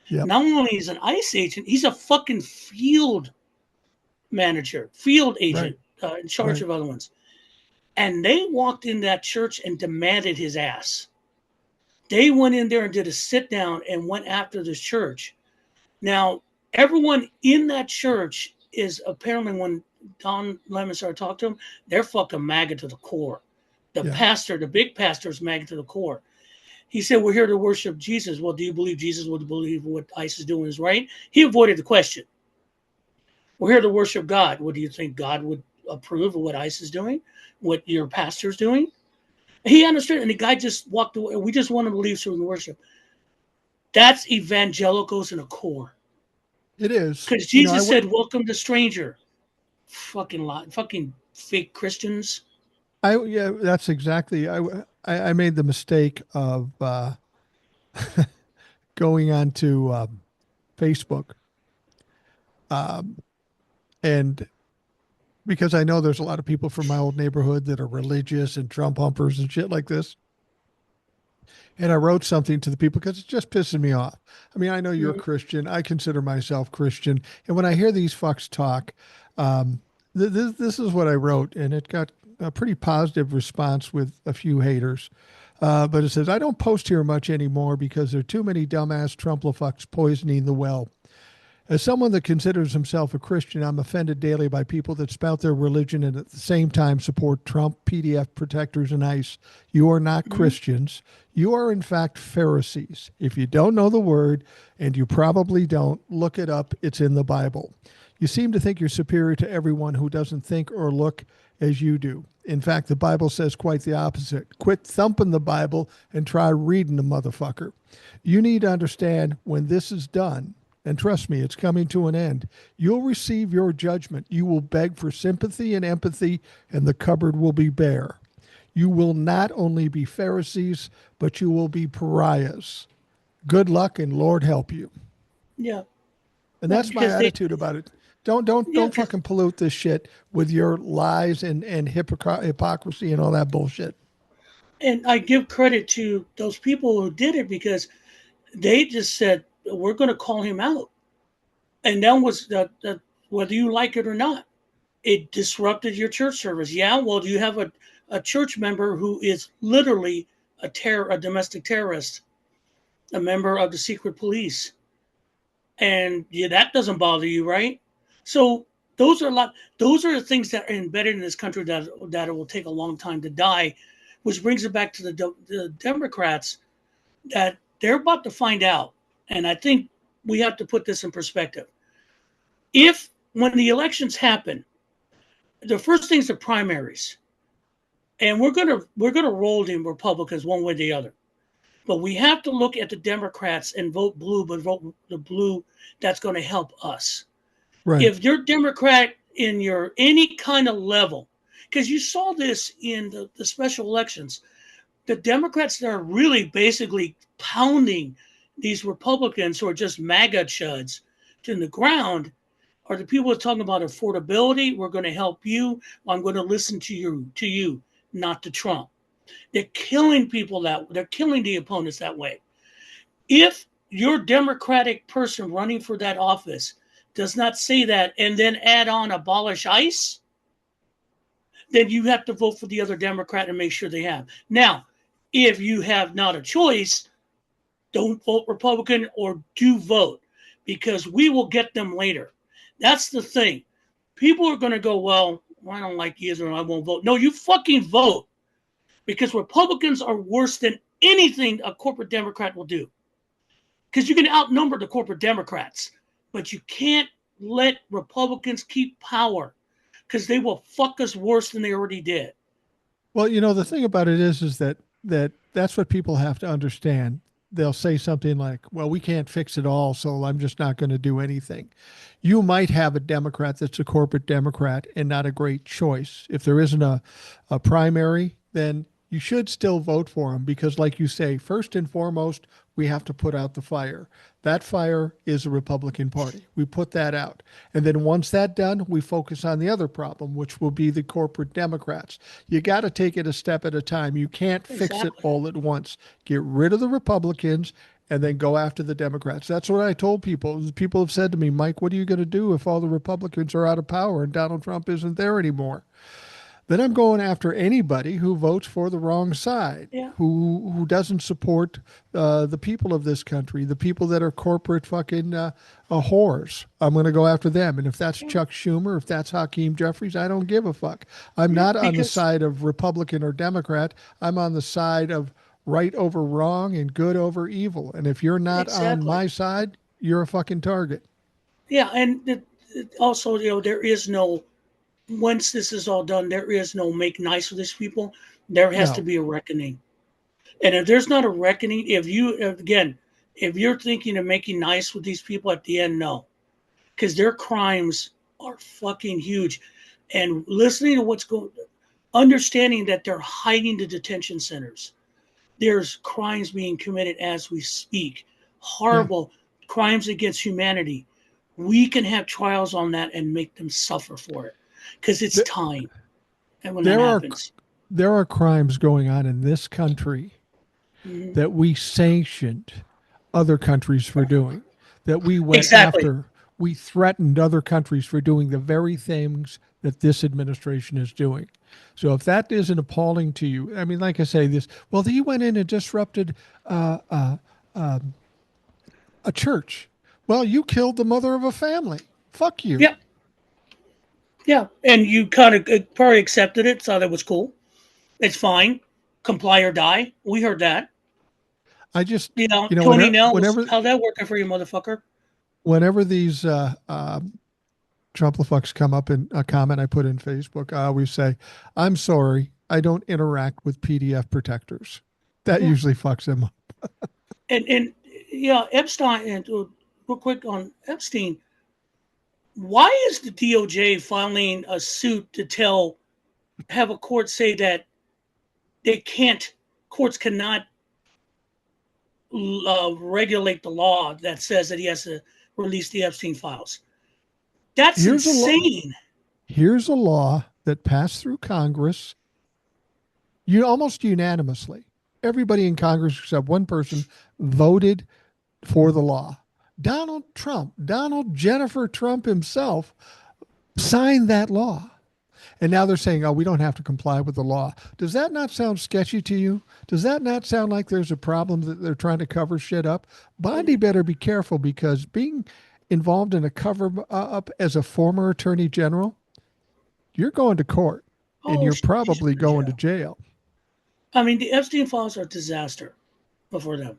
Yep. Not only is an ICE agent, he's a fucking field manager, field Right. agent, in charge Right. of other ones. And they walked in that church and demanded his ass. They went in there and did a sit down and went after this church. Now, everyone in that church is apparently, when Don Lemon started talking to him, they're fucking MAGA to the core. The Yeah. pastor, the big pastor, is MAGA to the core. He said, "We're here to worship Jesus." Well, do you believe Jesus would believe what ICE is doing is right? He avoided the question. We're here to worship God. What do you think God would approve of what ICE is doing? What your pastor's doing? He understood, and the guy just walked away. We just want him to leave so we can worship. That's evangelicals in a core. It is. Because You know, Jesus said, "Welcome the stranger." Fucking lot, fucking fake Christians. yeah, that's exactly. I made the mistake of going onto Facebook, and because I know there's a lot of people from my old neighborhood that are religious and Trump humpers and shit like this. And I wrote something to the people because it's just pissing me off. I mean, I know you're Mhm. Christian. I consider myself Christian. And when I hear these fucks talk, um, this is what I wrote, and it got a pretty positive response with a few haters. But it says, I don't post here much anymore because there are too many dumbass Trumplafucks poisoning the well. As someone that considers himself a Christian, I'm offended daily by people that spout their religion and at the same time support Trump, PDF protectors, and ICE. You are not Mhm. Christians. You are, in fact, Pharisees. If you don't know the word, and you probably don't, look it up. It's in the Bible. You seem to think you're superior to everyone who doesn't think or look as you do. In fact, the Bible says quite the opposite. Quit thumping the Bible and try reading the motherfucker. You need to understand when this is done, and trust me, it's coming to an end. You'll receive your judgment. You will beg for sympathy and empathy, and the cupboard will be bare. You will not only be Pharisees, but you will be pariahs. Good luck and Lord help you. Yeah, And well, that's my because they, attitude about it. Don't because fucking pollute this shit with your lies and hypocrisy and all that bullshit. and I give credit to those people who did it because they just said we're going to call him out, and that was that whether you like it or not, it disrupted your church service. Yeah, well, do you have a church member who is literally a domestic terrorist, a member of the secret police, and yeah, that doesn't bother you, right? So those are the things that are embedded in this country that it will take a long time to die, which brings it back to the Democrats that they're about to find out. And I think we have to put this in perspective. If when the elections happen, the first thing's the primaries, and we're gonna roll the Republicans one way or the other. But we have to look at the Democrats and vote blue, but vote the blue that's going to help us. Right. If you're Democrat in your any kind of level, because you saw this in the special elections, the Democrats that are really basically pounding these Republicans who are just MAGA chuds to the ground are the people talking about affordability. We're going to help you. I'm going to listen to you, not to Trump. They're killing people they're killing the opponents that way. If your Democratic person running for that office does not say that and then add on abolish ICE, then you have to vote for the other Democrat and make sure they have. Now, if you have not a choice, don't vote Republican or do vote because we will get them later. That's the thing. People are going to go, well, I don't like either and I won't vote. No, you fucking vote because Republicans are worse than anything a corporate Democrat will do. Because you can outnumber the corporate Democrats, but you can't let Republicans keep power because they will fuck us worse than they already did. Well, the thing about it is that's what people have to understand. They'll say something like, "Well, we can't fix it all, so I'm just not going to do anything." You might have a Democrat that's a corporate Democrat and not a great choice. If there isn't a primary, then you should still vote for him because, like you say, first and foremost, we have to put out the fire. That fire is the Republican Party. We put that out. And then once that's done, we focus on the other problem, which will be the corporate Democrats. You got to take it a step at a time. You can't fix it all at once. Get rid of the Republicans and then go after the Democrats. That's what I told people. People have said to me, Mike, what are you going to do if all the Republicans are out of power and Donald Trump isn't there anymore? Then I'm going after anybody who votes for the wrong side, who doesn't support the people of this country, the people that are corporate fucking whores. I'm going to go after them. And if that's Chuck Schumer, if that's Hakeem Jeffries, I don't give a fuck. I'm not on the side of Republican or Democrat. I'm on the side of right over wrong and good over evil. And if you're not on my side, you're a fucking target. Yeah, and also, there is no, once this is all done, there is no make nice with these people. There has to be a reckoning. And if there's not a reckoning, if you're thinking of making nice with these people at the end, no. Because their crimes are fucking huge. And listening to what's going, understanding that they're hiding the detention centers. There's crimes being committed as we speak. Horrible crimes against humanity. We can have trials on that and make them suffer for it. Because it's time. And when that happens. There are crimes going on in this country that we sanctioned other countries for doing. That we went after. We threatened other countries for doing the very things that this administration is doing. So if that isn't appalling to you, I mean, like I say, he went in and disrupted a church. Well, you killed the mother of a family. Fuck you. Yeah. Yeah, and you kind of probably accepted it, thought it was cool. It's fine. Comply or die. We heard that. I just, Tony Nell, how's that working for you, motherfucker? Whenever these Trump-la-fucks come up in a comment I put in Facebook, I always say, I'm sorry, I don't interact with PDF protectors. That usually fucks them up. and Epstein, and real quick on Epstein, why is the DOJ filing a suit to have a court say that courts cannot regulate the law that says that he has to release the Epstein files? That's insane. Here's a law that passed through Congress almost unanimously. Everybody in Congress except one person voted for the law. Donald Jennifer Trump himself signed that law. And now they're saying, we don't have to comply with the law. Does that not sound sketchy to you? Does that not sound like there's a problem that they're trying to cover shit up? Bondi better be careful, because being involved in a cover up as a former attorney general, you're going to court and you're probably going to jail. I mean, the Epstein files are a disaster for them.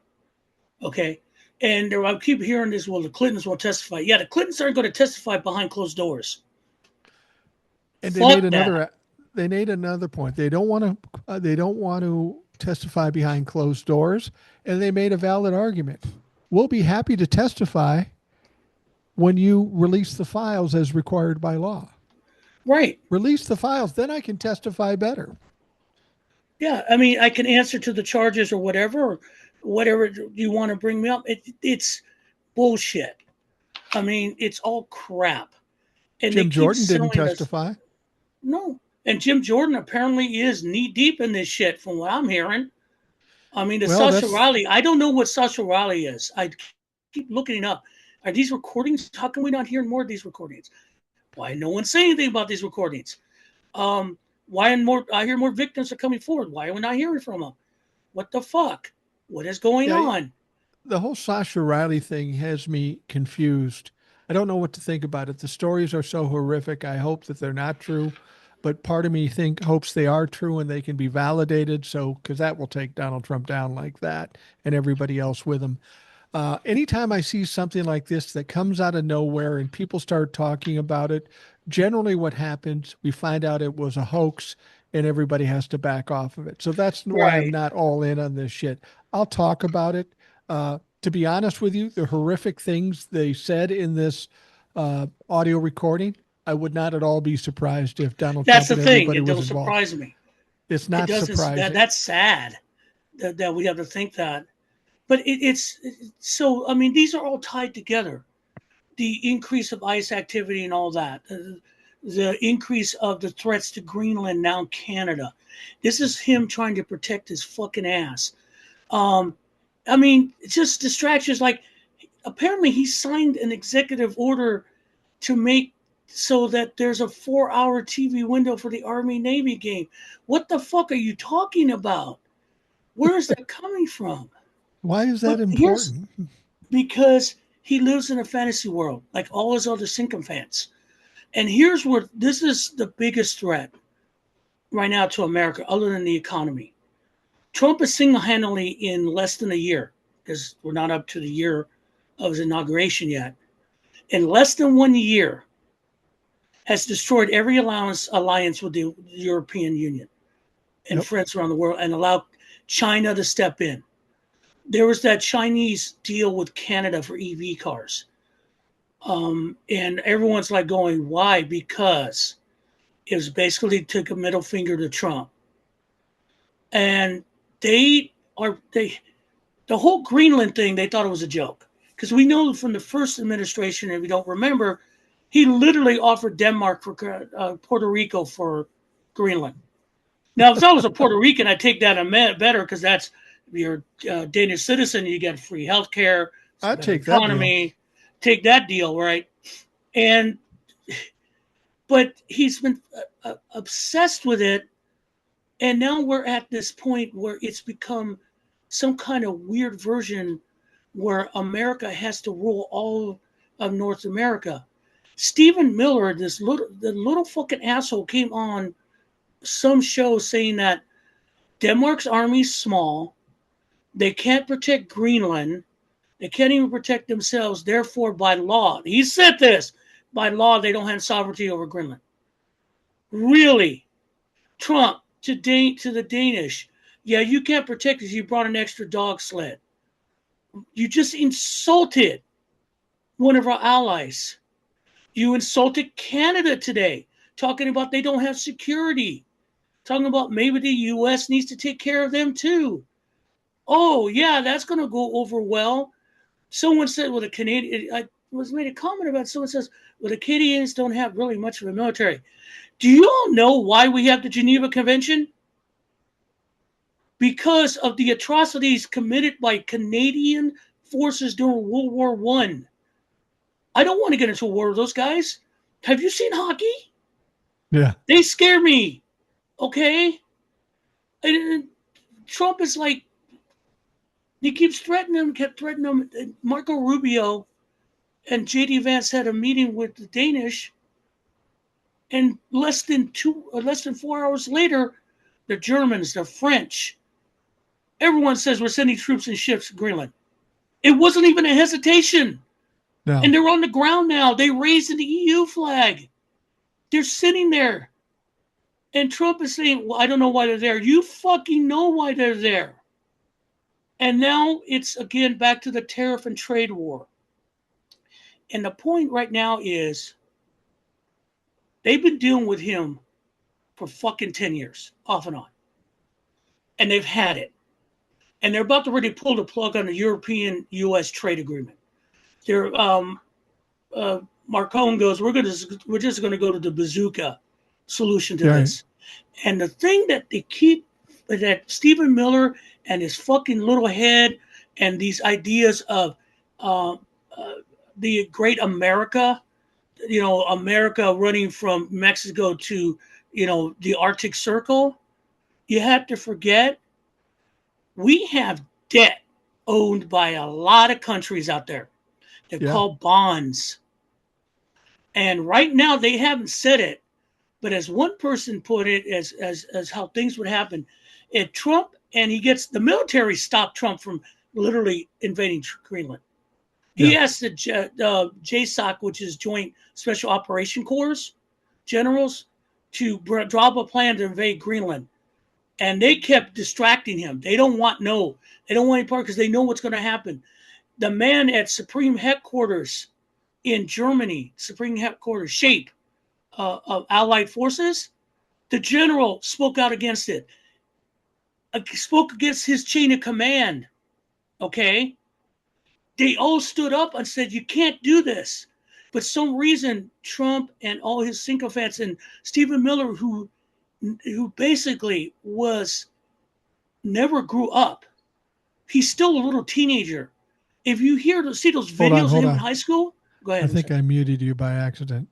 Okay. And I keep hearing this, well, the Clintons will testify. Yeah, the Clintons aren't going to testify behind closed doors. And they made another point. They don't want to testify behind closed doors, and they made a valid argument. We'll be happy to testify when you release the files as required by law. Right. Release the files, then I can testify better. Yeah, I mean, I can answer to the charges or whatever you want to bring me up. It's bullshit. I mean, it's all crap. And Jim Jordan didn't testify. No. And Jim Jordan apparently is knee deep in this shit from what I'm hearing. I mean, Sasha Riley, I don't know what Sasha Riley is. I keep looking it up. Are these recordings? How come we're not hearing more of these recordings? Why no one's saying anything about these recordings? Why I hear more victims are coming forward. Why are we not hearing from them? What the fuck? What is going on? The whole Sasha Riley thing has me confused. I don't know what to think about it. The stories are so horrific. I hope that they're not true, but part of me hopes they are true and they can be validated. Because that will take Donald Trump down like that and everybody else with him. Anytime I see something like this that comes out of nowhere and people start talking about it, generally what happens, we find out it was a hoax and everybody has to back off of it. So that's why I'm not all in on this shit. I'll talk about it. To be honest with you, the horrific things they said in this audio recording, I would not at all be surprised if Donald Trump and everybody was involved. That's the thing. It doesn't surprise me. It's not surprising. That's sad that we have to think that. but it's so. I mean, these are all tied together. The increase of ice activity and all that. The increase of the threats to Greenland, now Canada. This is him trying to protect his fucking ass. I mean, it's just distractions. Like, apparently he signed an executive order to make so that there's a 4-hour TV window for the Army Navy game. What the fuck are you talking about? Where is that coming from? Why is that But important? because he lives in a fantasy world, like all his other sycophants. And here's where this is the biggest threat right now to America, other than the economy. Trump is single-handedly in less than a year, because we're not up to the year of his inauguration yet. In less than 1 year, has destroyed every alliance with the European Union and friends around the world, and allowed China to step in. There was that Chinese deal with Canada for EV cars. And everyone's like going, why? Because it was basically took a middle finger to Trump. And the whole Greenland thing, they thought it was a joke. Because we know from the first administration, if you don't remember, he literally offered Denmark for Puerto Rico for Greenland. Now, if I was a Puerto Rican, I'd take that better, because that's, if you're a Danish citizen, you get free health care, I'd take economy, that deal. Take that deal, right? But he's been obsessed with it. And now we're at this point where it's become some kind of weird version where America has to rule all of North America. Stephen Miller, the little fucking asshole, came on some show saying that Denmark's army's small, they can't protect Greenland, they can't even protect themselves, therefore by law, he said this, by law they don't have sovereignty over Greenland. Really? Trump, to the Danish, yeah, you can't protect us, you brought an extra dog sled. You just insulted one of our allies. You insulted Canada today, talking about they don't have security, talking about maybe the U.S. needs to take care of them too. Oh, yeah, that's going to go over well. Someone said, well, the Canadian, I was made a comment about, someone says, well, the Canadians don't have really much of a military. Do you all know why we have the Geneva Convention? Because of the atrocities committed by Canadian forces during World War I. I don't want to get into a war with those guys. Have you seen hockey? Yeah. They scare me. Okay? And Trump is like, he keeps kept threatening them. Marco Rubio and J.D. Vance had a meeting with the Danish, and less than 4 hours later, the Germans, the French, everyone says we're sending troops and ships to Greenland. It wasn't even a hesitation. No. And they're on the ground now. They raised an EU flag. They're sitting there. And Trump is saying, well, I don't know why they're there. You fucking know why they're there. And now it's, again, back to the tariff and trade war. And the point right now is they've been dealing with him for fucking 10 years, off and on. And they've had it. And they're about to really pull the plug on the European-U.S. trade agreement. They're, Marcone goes, we're just going to go to the bazooka solution to this. And the thing that they keep, that Stephen Miller and his fucking little head and these ideas of the great America, America running from Mexico to, the Arctic Circle, you have to forget we have debt owned by a lot of countries out there. They're called bonds. And right now they haven't said it, but as one person put it, as how things would happen, if Trump, and he gets the military stopped Trump from literally invading Greenland. He asked the JSOC, which is Joint Special Operation Corps generals, to draw up a plan to invade Greenland. And they kept distracting him. They don't want any part, because they know what's going to happen. The man at Supreme Headquarters in Germany, Supreme Headquarters, SHAPE, of Allied Forces, the general spoke out against it, spoke against his chain of command. Okay, they all stood up and said, "You can't do this." But some reason, Trump and all his sycophants and Stephen Miller, who basically was never grew up, he's still a little teenager. If you see those videos of Hold him in on. high school, go I ahead. think I muted you by accident,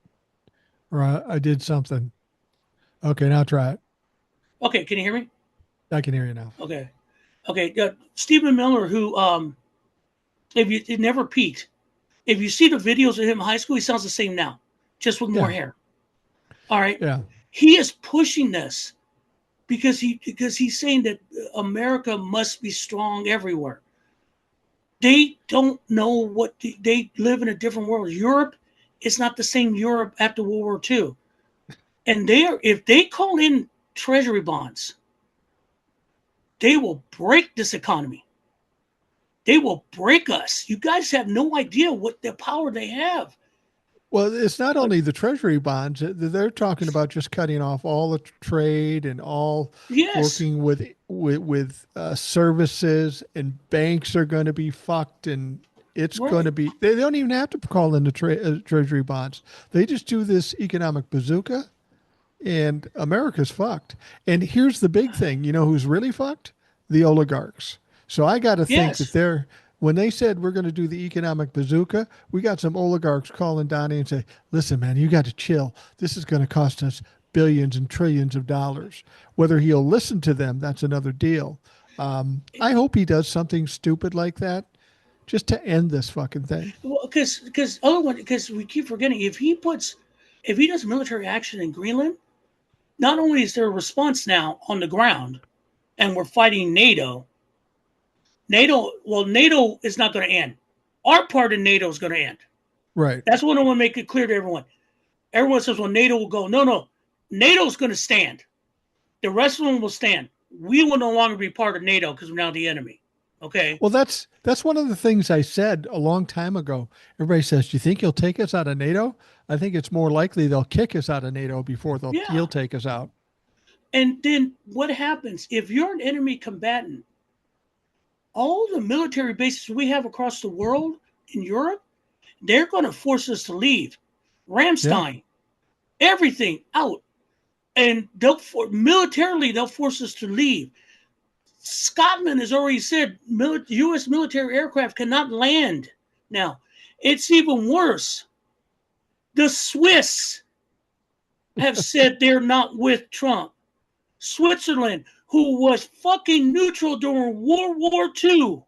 or I did something. Okay, now try it. Okay, can you hear me? I can hear you now. Okay, okay. Stephen Miller, who if you it never peaked. If you see the videos of him in high school, he sounds the same now, just with more Yeah, hair. All right, yeah. he is pushing this because he's saying that America must be strong everywhere. They don't know what they live in a different world. Europe is not the same Europe after World War II, and if they call in treasury bonds, they will break this economy. They will break us. You guys have no idea what the power they have. Well, it's not Uh, only the treasury bonds. They're talking about just cutting off all the trade and all yes, working with services, and banks are going to be fucked, and it's going to right. be. They don't even have to call in the treasury bonds. They just do this economic bazooka, and America's fucked. And here's the big thing. You know who's really fucked? The oligarchs. So I got to think that Yes, when they said we're going to do the economic bazooka, we got some oligarchs calling Donnie and say, listen, man, you got to chill. This is going to cost us billions and trillions of dollars. Whether he'll listen to them, that's another deal. I hope he does something stupid like that just to end this fucking thing. well, because we keep forgetting if he does military action in Greenland, not only is there a response now on the ground, and we're fighting NATO. NATO is not going to end. Our part of NATO is going to end. Right. That's what I want to make it clear to everyone. Everyone says, "Well, NATO will go." No, no, NATO's going to stand. The rest of them will stand. We will no longer be part of NATO because we're now the enemy. Okay. Well, that's one of the things I said a long time ago. Everybody says, "Do you think he'll take us out of NATO?" I think it's more likely they'll kick us out of NATO before Yeah. he'll take us out. And then what happens if you're an enemy combatant? All the military bases we have across the world in Europe, they're going to force us to leave. Yeah. Ramstein, everything out. And militarily, they'll force us to leave. Scotland has already said U.S. military aircraft cannot land. Now, it's even worse. The Swiss have said they're not with Trump. Switzerland, who was fucking neutral during World War II,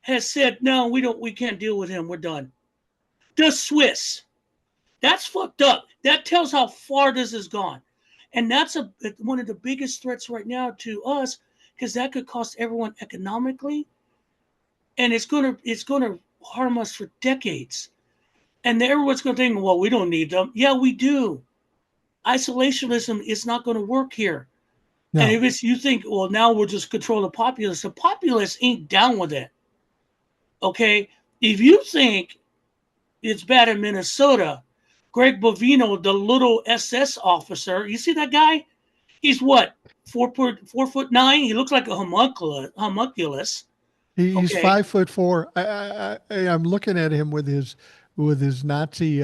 has said, no, we can't deal with him. We're done. The Swiss. That's fucked up. That tells how far this has gone. And that's one of the biggest threats right now to us, because that could cost everyone economically, and it's gonna harm us for decades. And everyone's gonna think, well, we don't need them. Yeah, we do. Isolationism is not going to work here. And No. if it's you think, well, now we'll just control the populace ain't down with it. Okay, if you think it's bad in Minnesota, Greg Bovino, the little SS officer, you see that guy? He's what, 4'9"? He looks like a homunculus. He's Okay. 5'4". I'm looking at him with his Nazi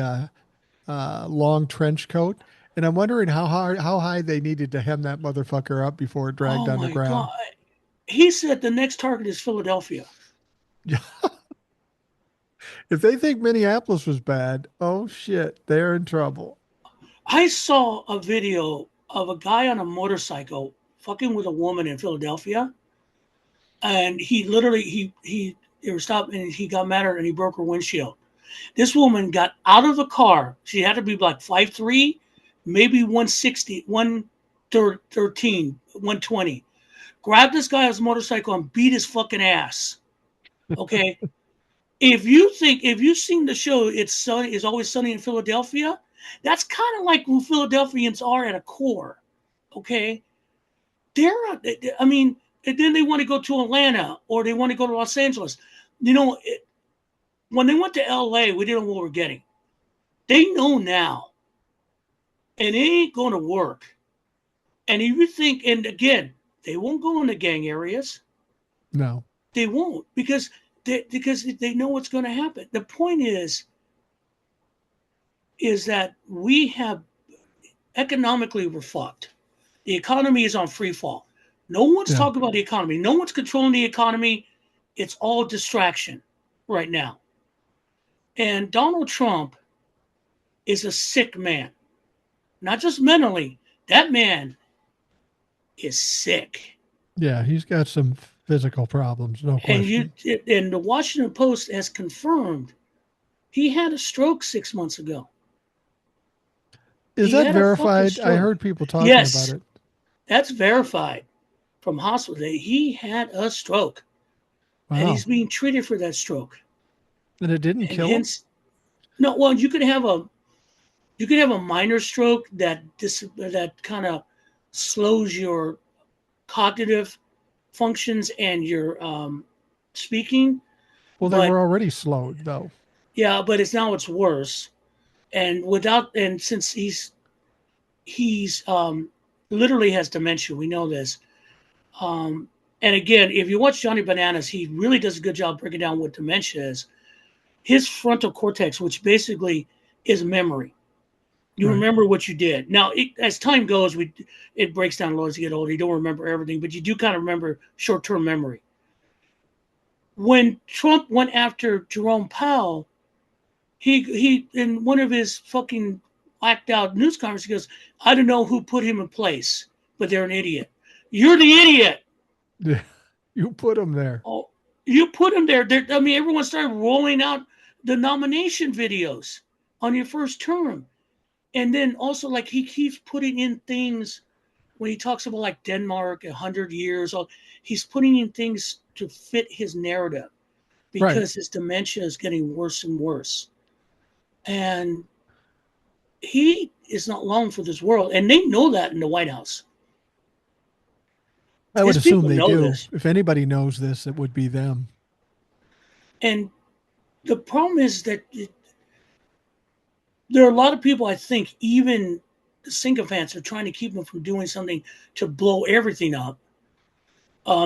long trench coat, and I'm wondering how high they needed to hem that motherfucker up before it dragged Oh on the my God. ground. He said the next target is Philadelphia. If they think Minneapolis was bad, oh shit, they're in trouble. I saw a video of a guy on a motorcycle fucking with a woman in Philadelphia, and he literally they were stopped and he got mad at her and he broke her windshield. This woman got out of the car. She had to be like 5'3", maybe 160, 113, 120. Grabbed this guy on his motorcycle and beat his fucking ass. Okay. If you've seen the show It's Always Sunny in Philadelphia, that's kind of like who Philadelphians are at a core. Okay. I mean, and then they want to go to Atlanta or they want to go to Los Angeles. You know, when they went to LA, we didn't know what we were getting. They know now, and it ain't going to work. And if you think, and again, they won't go into gang areas. No. they won't because they know what's going to happen. The point is that we have economically we're fucked. The economy is on free fall. No one's Yeah. talking about the economy. No one's controlling the economy. It's all distraction right now. And Donald Trump is a sick man, not just mentally. That man is sick. Yeah, he's got some physical problems, no question. And the Washington Post has confirmed he had a stroke 6 months ago. Is He that had a fucking verified? I stroke. heard people talking Yes, about it. that's verified from hospital. He had a stroke, and Wow. he's being treated for that stroke. And it didn't And kill him? hence, no. Well, you could have a minor stroke that kind of slows your cognitive functions and your speaking. Well, they But were already slowed, though. yeah, but it's worse. And since he's literally has dementia, we know this. And again, if you watch Johnny Bananas, he really does a good job breaking down what dementia is. His frontal cortex, which basically is memory. You Right. remember what you did. Now, as time goes, it breaks down a lot as you get older. You don't remember everything, but you do kind of remember short-term memory. When Trump went after Jerome Powell, he in one of his fucking whacked out news conferences, he goes, I don't know who put him in place, but they're an idiot. You're the idiot. Yeah. You put him there. Oh, you put him there. I mean, everyone started rolling out the nomination videos on your first term. And then also, like, he keeps putting in things when he talks about, like, Denmark, 100 years. He's putting in things to fit his narrative because Right. his dementia is getting worse and worse. And he is not long for this world. And they know that in the White House. I would His assume people they know do. this. If anybody knows this, it would be them. And the problem is that there are a lot of people, I think, even the sycophants are trying to keep him from doing something to blow everything up.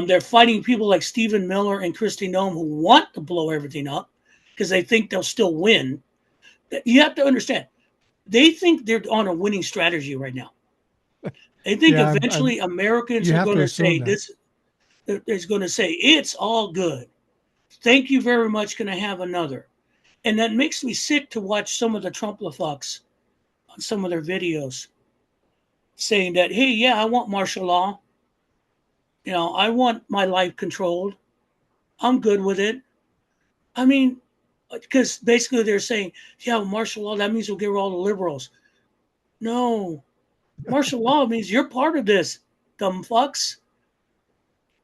They're fighting people like Stephen Miller and Kristi Noem who want to blow everything up because they think they'll still win. You have to understand, they think they're on a winning strategy right now. They think Yeah, eventually Americans you are have going to to say assume that. this. Is going to say it's all good. Thank you very much. Going to have another, and that makes me sick to watch some of the Trump-la-fucks on some of their videos saying that, hey, yeah, I want martial law. You know, I want my life controlled. I'm good with it. I mean, because basically they're saying, yeah, martial law, that means we'll get rid of all the liberals. No, martial law means you're part of this, dumb fucks.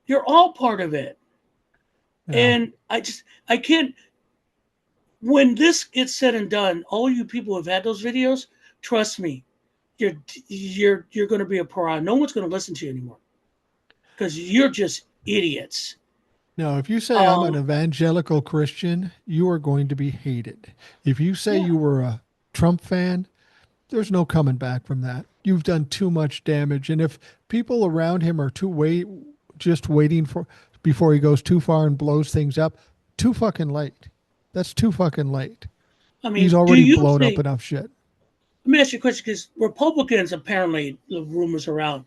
You're all part of it. Yeah. And I can't, when this gets said and done, all you people who have had those videos, trust me, you're going to be a pariah. No one's going to listen to you anymore because you're just idiots. No, if you say I'm an evangelical Christian, you are going to be hated. If you say Yeah. you were a Trump fan, there's no coming back from that. You've done too much damage. And if people around him are just waiting for before he goes too far and blows things up, too fucking late. That's too fucking late. I He's mean, do already you blown up think? enough shit. Let me ask you a question because Republicans apparently the rumors around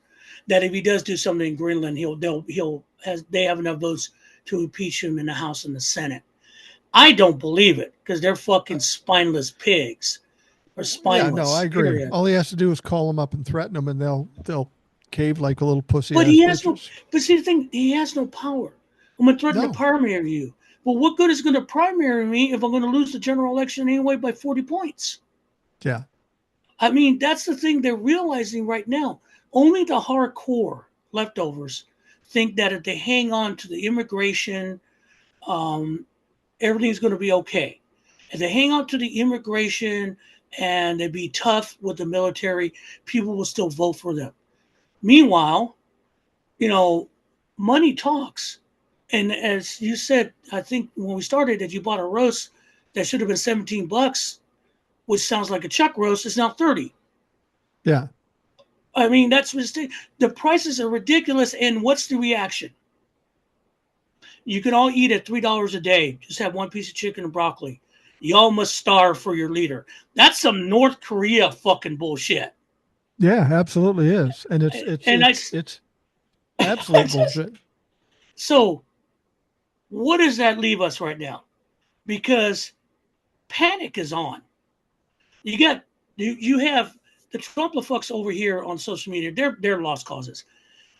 that if he does do something in Greenland, they have enough votes to impeach him in the House and the Senate. I don't believe it because they're fucking spineless pigs or spineless. Yeah, no, I agree. Period. All he has to do is call them up and threaten them, and they'll cave like a little pussy But ass he has no. bitches. But see the thing, he has no power. I'm gonna threaten to No. primary you. But what good is it going to primary me if I'm going to lose the general election anyway by 40 points? Yeah. I mean, that's the thing they're realizing right now. Only the hardcore leftovers think that if they hang on to the immigration, everything's going to be okay. If they hang on to the immigration and they be tough with the military, people will still vote for them. Meanwhile, money talks. And as you said, I think when we started that you bought a roast that should have been $17, which sounds like a chuck roast, is now 30. Yeah. I mean, that's mistake. The prices are ridiculous. And what's the reaction? You can all eat at $3 a day. Just have one piece of chicken and broccoli. Y'all must starve for your leader. That's some North Korea fucking bullshit. Yeah, absolutely is. And And I, it's absolute bullshit. so what does that leave us right now? Because panic is on. You got you have the Trump fucks over here on social media. They're lost causes.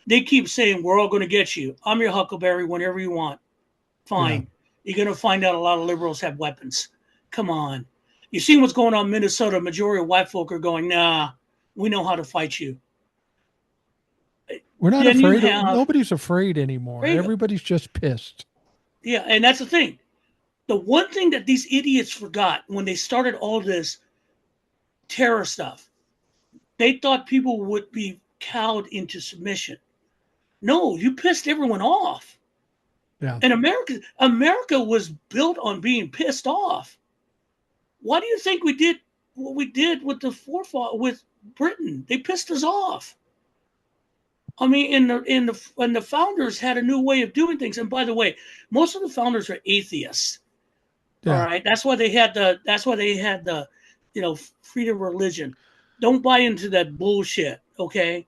They keep saying we're all going to get you. I'm your Huckleberry whenever you want. Yeah. Fine. You're going to find out a lot of liberals have weapons. Come on. You see what's going on in Minnesota? Majority of white folk are going, nah, we know how to fight you. We're not Then you afraid of, have, nobody's afraid anymore. Everybody's just pissed. yeah, and that's the thing. The one thing that these idiots forgot when they started all this terror stuff, they thought people would be cowed into submission. No, you pissed everyone off. Yeah. And America was built on being pissed off. Why do you think we did what we did with with Britain? They pissed us off. I mean, and the founders had a new way of doing things. And by the way, most of the founders are atheists. All Yeah. right, that's why they had the freedom of religion. Don't buy into that bullshit. Okay.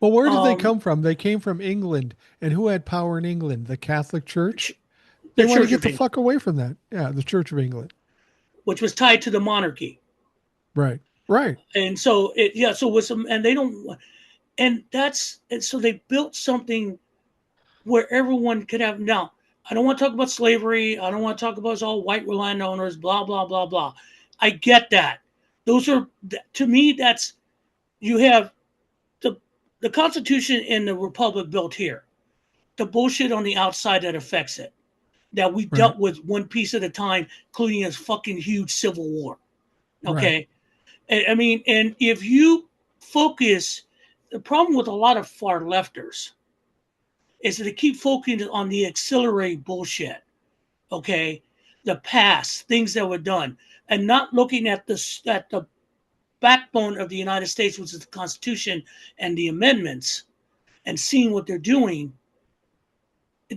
Well, where did they Um, come from? They came from England. And who had power in England? The Catholic Church? They the want to Church get of the England, fuck away from that. Yeah, the Church of England. which was tied to the monarchy, Right. Right. and so so with some, and they don't, and so they built something where everyone could have. Now, I don't want to talk about slavery. I don't want to talk about it's all white landowners, blah blah blah blah. I get that. Those are, to me, that's, you have the the Constitution and the Republic built here. The bullshit on the outside that affects it. That we Right. dealt with one piece at a time, including this fucking huge civil war. Right. Okay. I mean, and if you focus, the problem with a lot of far lefters is that they keep focusing on the accelerate bullshit. Okay. The past, things that were done, and not looking at the backbone of the United States, which is the Constitution and the amendments, and seeing what they're doing.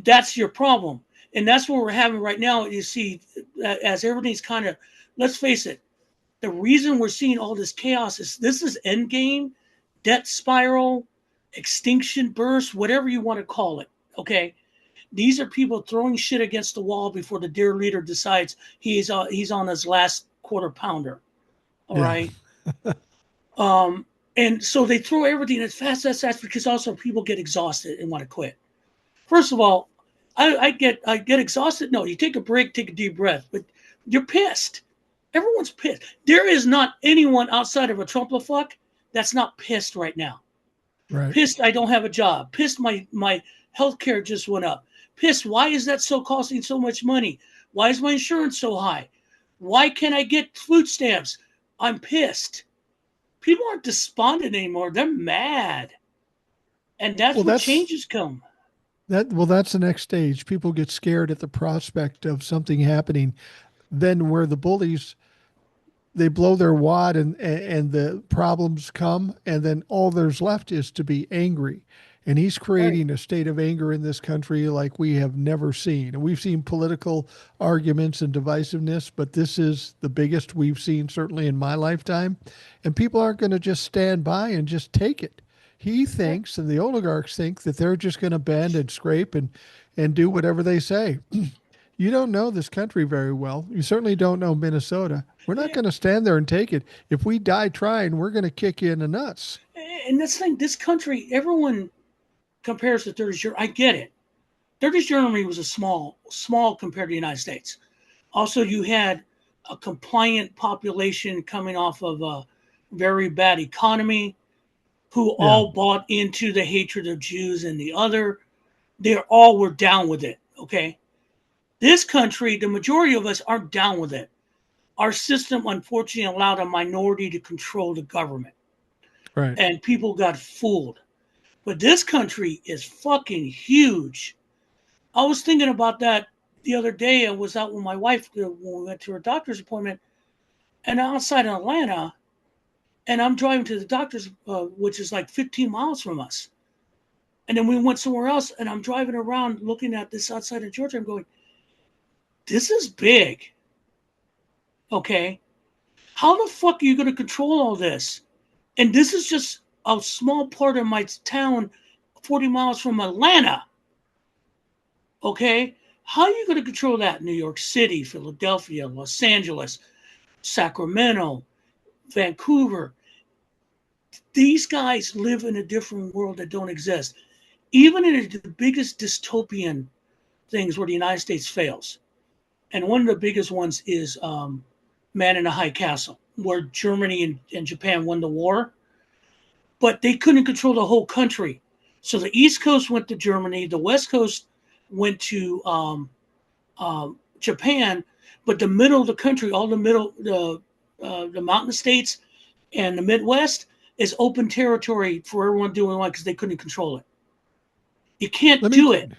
That's your problem. And that's what we're having right now. You see, as everything's kind of, let's face it, the reason we're seeing all this chaos is this is endgame, debt spiral, extinction burst, whatever you want to call it. Okay. These are people throwing shit against the wall before the dear leader decides he's on his last quarter pounder. All Yeah. right. And so they throw everything as fast because also people get exhausted and want to quit. First of all, I get exhausted. No, you take a break, take a deep breath, but you're pissed. Everyone's pissed. There is not anyone outside of a Trump fuck that's not pissed right now. Right. Pissed I don't have a job. Pissed my health care just went up. Pissed why is that so costing so much money? Why is my insurance so high? Why can't I get food stamps? I'm pissed. People aren't despondent anymore. They're mad. And that's Well, where changes come. that's the next stage. People get scared at the prospect of something happening. Then where the bullies, they blow their wad and the problems come, and then all there's left is to be angry. And he's Right. creating a state of anger in this country like we have never seen. And we've seen political arguments and divisiveness, but this is the biggest we've seen certainly in my lifetime. And people aren't going to just stand by and just take it. He thinks, and the oligarchs think, that they're just going to bend and scrape and do whatever they say. You don't know this country very well. You certainly don't know Minnesota. We're not going to stand there and take it. If we die trying, we're going to kick you in the nuts. And this thing, this country, everyone compares to 30 years. I get it. 30 Germany was a small compared to the United States. Also, you had a compliant population coming off of a very bad economy who Yeah, all bought into the hatred of Jews and the other. They all were down with it. Okay. This country, the majority of us aren't down with it. Our system, unfortunately, allowed a minority to control the government, right. and people got fooled. But this country is fucking huge. I was thinking about that the other day. I was out with my wife when we went to her doctor's appointment, and outside in Atlanta, and I'm driving to the doctor's, which is like 15 miles from us. And then we went somewhere else, and I'm driving around looking at this outside of Georgia. I'm going, this is big. Okay. How the fuck are you going to control all this? And this is just a small part of my town, 40 miles from Atlanta. Okay. How are you going to control that? New York City, Philadelphia, Los Angeles, Sacramento, Vancouver. These guys live in a different world that don't exist. Even in the biggest dystopian things where the United States fails. And one of the biggest ones is Man in a High Castle, where Germany and Japan won the war, but they couldn't control the whole country. So the East Coast went to Germany, the West Coast went to Japan, but the middle of the country, all the mountain states and the Midwest is open territory for everyone doing what because they couldn't control it. You can't do it.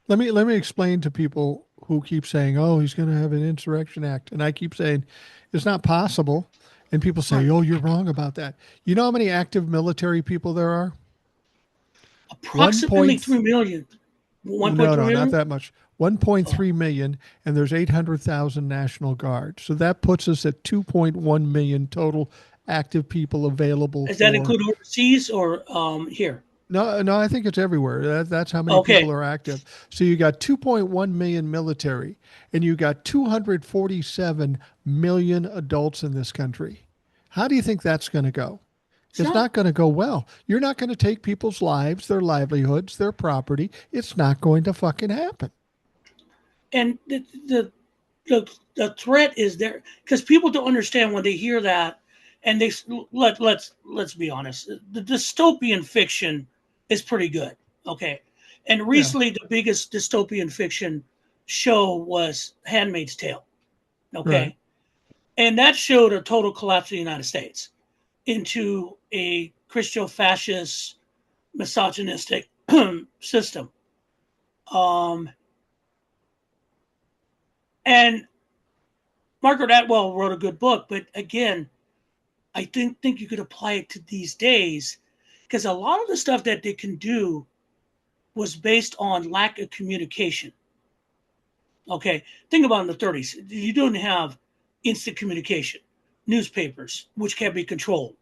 Let me explain to people who keep saying, "Oh, he's going to have an insurrection act," and I keep saying it's not possible. And people say, "Oh, you're wrong about that." You know how many active military people there are? Approximately 3 million. 1.3 no, million? not that much. 1.3 million, and there's 800,000 National Guard. So that puts us at 2.1 million total active people available. Does that include overseas or here? No, I think it's everywhere. That's how many people are active. So you got 2.1 million military, and you got 247 million adults in this country. How do you think that's going to go? It's not going to go well. You're not going to take people's lives, their livelihoods, their property. It's not going to fucking happen. And the threat is there because people don't understand when they hear that, and let's be honest. The dystopian fiction is pretty good. Okay. And recently the biggest dystopian fiction show was Handmaid's Tale. Okay. Right. And that showed a total collapse of the United States into a Christo-fascist, misogynistic system. And Margaret Atwood wrote a good book, but again, I think you could apply it to these days because a lot of the stuff that they can do was based on lack of communication. Okay, think about in the 30s. You didn't have instant communication. Newspapers, which can't be controlled.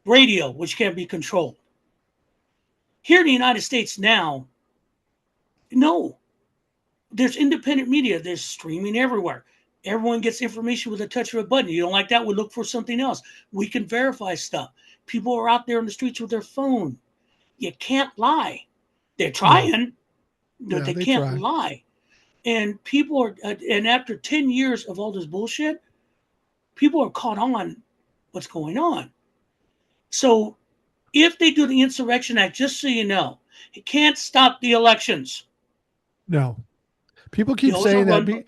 Radio, which can't be controlled. Here in the United States now, no. There's independent media. There's streaming everywhere. Everyone gets information with a touch of a button. You don't like that? We look for something else. We can verify stuff. People are out there in the streets with their phone. You can't lie. They're trying. Yeah, they can't lie. And people are, and after 10 years of all this bullshit, people are caught on what's going on. So if they do the Insurrection Act, just so you know, it can't stop the elections. No. People keep saying that.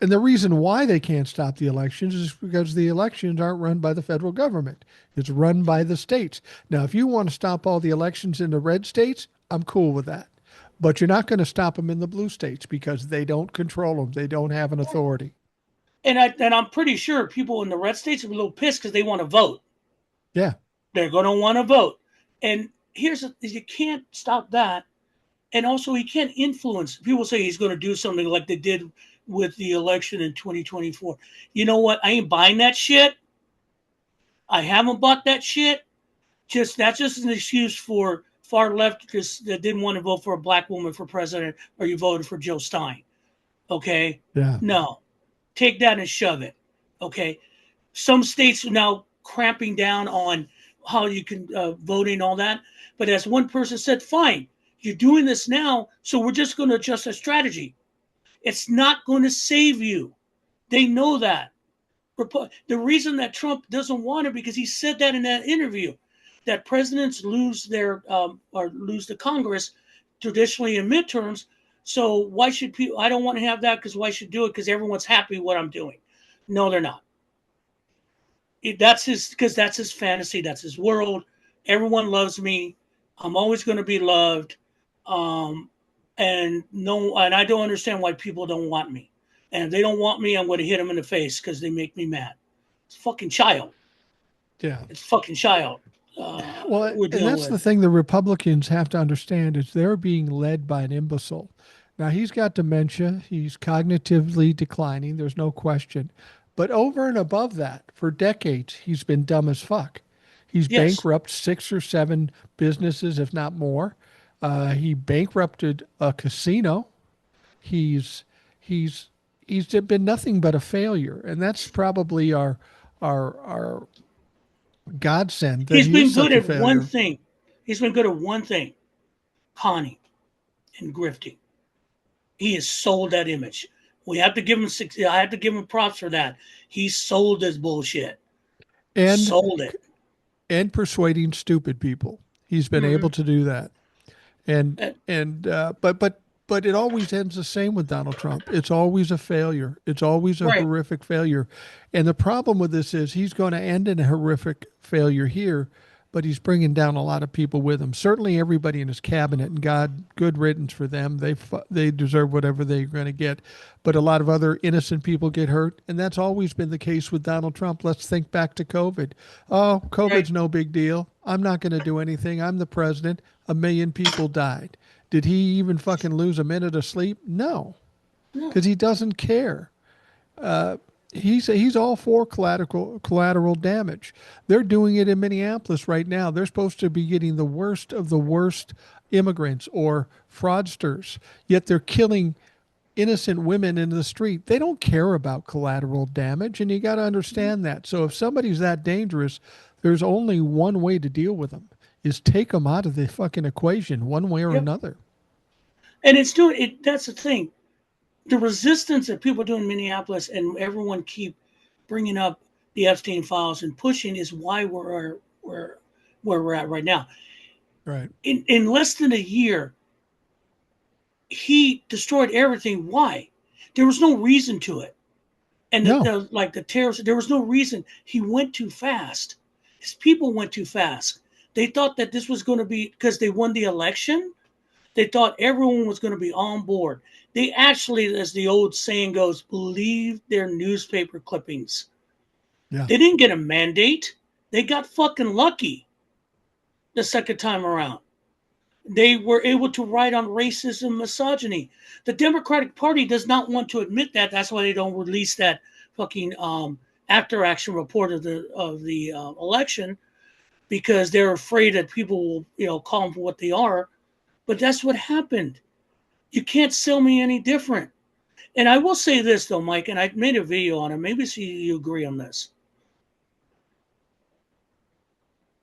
And the reason why they can't stop the elections is because the elections aren't run by the federal government. It's run by the states. Now, if you want to stop all the elections in the red states, I'm cool with that. But you're not going to stop them in the blue states because they don't control them. They don't have an authority. And I'm pretty sure people in the red states are a little pissed because they want to vote. Yeah. They're going to want to vote. And you can't stop that. And also, he can't influence. People say he's going to do something like they did with the election in 2024. You know what? I ain't buying that shit. I haven't bought that shit. That's just an excuse for far left because they didn't want to vote for a black woman for president or you voted for Joe Stein. Okay? Yeah. No. Take that and shove it. Okay? Some states are now cramping down on how you can vote and all that. But as one person said, fine, you're doing this now, so we're just going to adjust our strategy. It's not going to save you. They know that. The reason that Trump doesn't want it because he said that in that interview, that presidents lose their or lose the Congress traditionally in midterms. So why should people? I don't want to have that because why should do it? Because everyone's happy with what I'm doing. No, they're not. That's his fantasy. That's his world. Everyone loves me. I'm always going to be loved. And I don't understand why people don't want me. And if they don't want me, I'm going to hit them in the face because they make me mad. It's fucking child. Yeah. It's fucking child. Well, we're and dealing that's the with. thing the Republicans have to understand is they're being led by an imbecile. Now he's got dementia, he's cognitively declining, there's no question. But over and above that, for decades, he's been dumb as fuck. He's Yes, bankrupt 6 or 7 businesses, if not more. He bankrupted a casino. He's he's he's been nothing but a failure, and that's probably our godsend that he's he is been good such a at one failure. thing. He's been good at one thing: conning and grifting. He has sold that image. We have to give him six. I have to give him props for that. He sold this bullshit. And Sold it. persuading stupid people. He's been able Mm-hmm. to do that. And Uh, but it always ends the same with Donald Trump. It's always a failure. It's always a right. horrific failure. And the problem with this is he's going to end in a horrific failure here, but he's bringing down a lot of people with him. Certainly everybody in his cabinet, and God, good riddance for them. They deserve whatever they're going to get. But a lot of other innocent people get hurt, and that's always been the case with Donald Trump. Let's think back to COVID. Oh, Right. COVID's no big deal. I'm not going to do anything. I'm the president. 1 million people died. Did he even fucking lose a minute of sleep? No, No. because he doesn't care. He's all for collateral damage. They're doing it in Minneapolis right now. They're supposed to be getting the worst of the worst immigrants or fraudsters, yet they're killing innocent women in the street. They don't care about collateral damage, and you got to understand that. So if somebody's that dangerous, there's only one way to deal with them is take them out of the fucking equation one way or Yep. another. And it's doing it. That's the thing. The resistance that people do in Minneapolis and everyone keep bringing up the Epstein files and pushing is why we're where we're at right now. Right. In less than a year, he destroyed everything. Why? There was no reason to it. And No. like the terrorists, there was no reason. He went too fast. His people went too fast. They thought that this was going to be because they won the election. They thought everyone was going to be on board. They actually, as the old saying goes, believed their newspaper clippings. Yeah. They didn't get a mandate. They got fucking lucky the second time around. They were able to write on racism, misogyny. The Democratic Party does not want to admit that. That's why they don't release that fucking after action report of the election, because they're afraid that people will call them for what they are. But that's what happened. You can't sell me any different. And I will say this though, Mike, and I made a video on it. Maybe see you agree on this.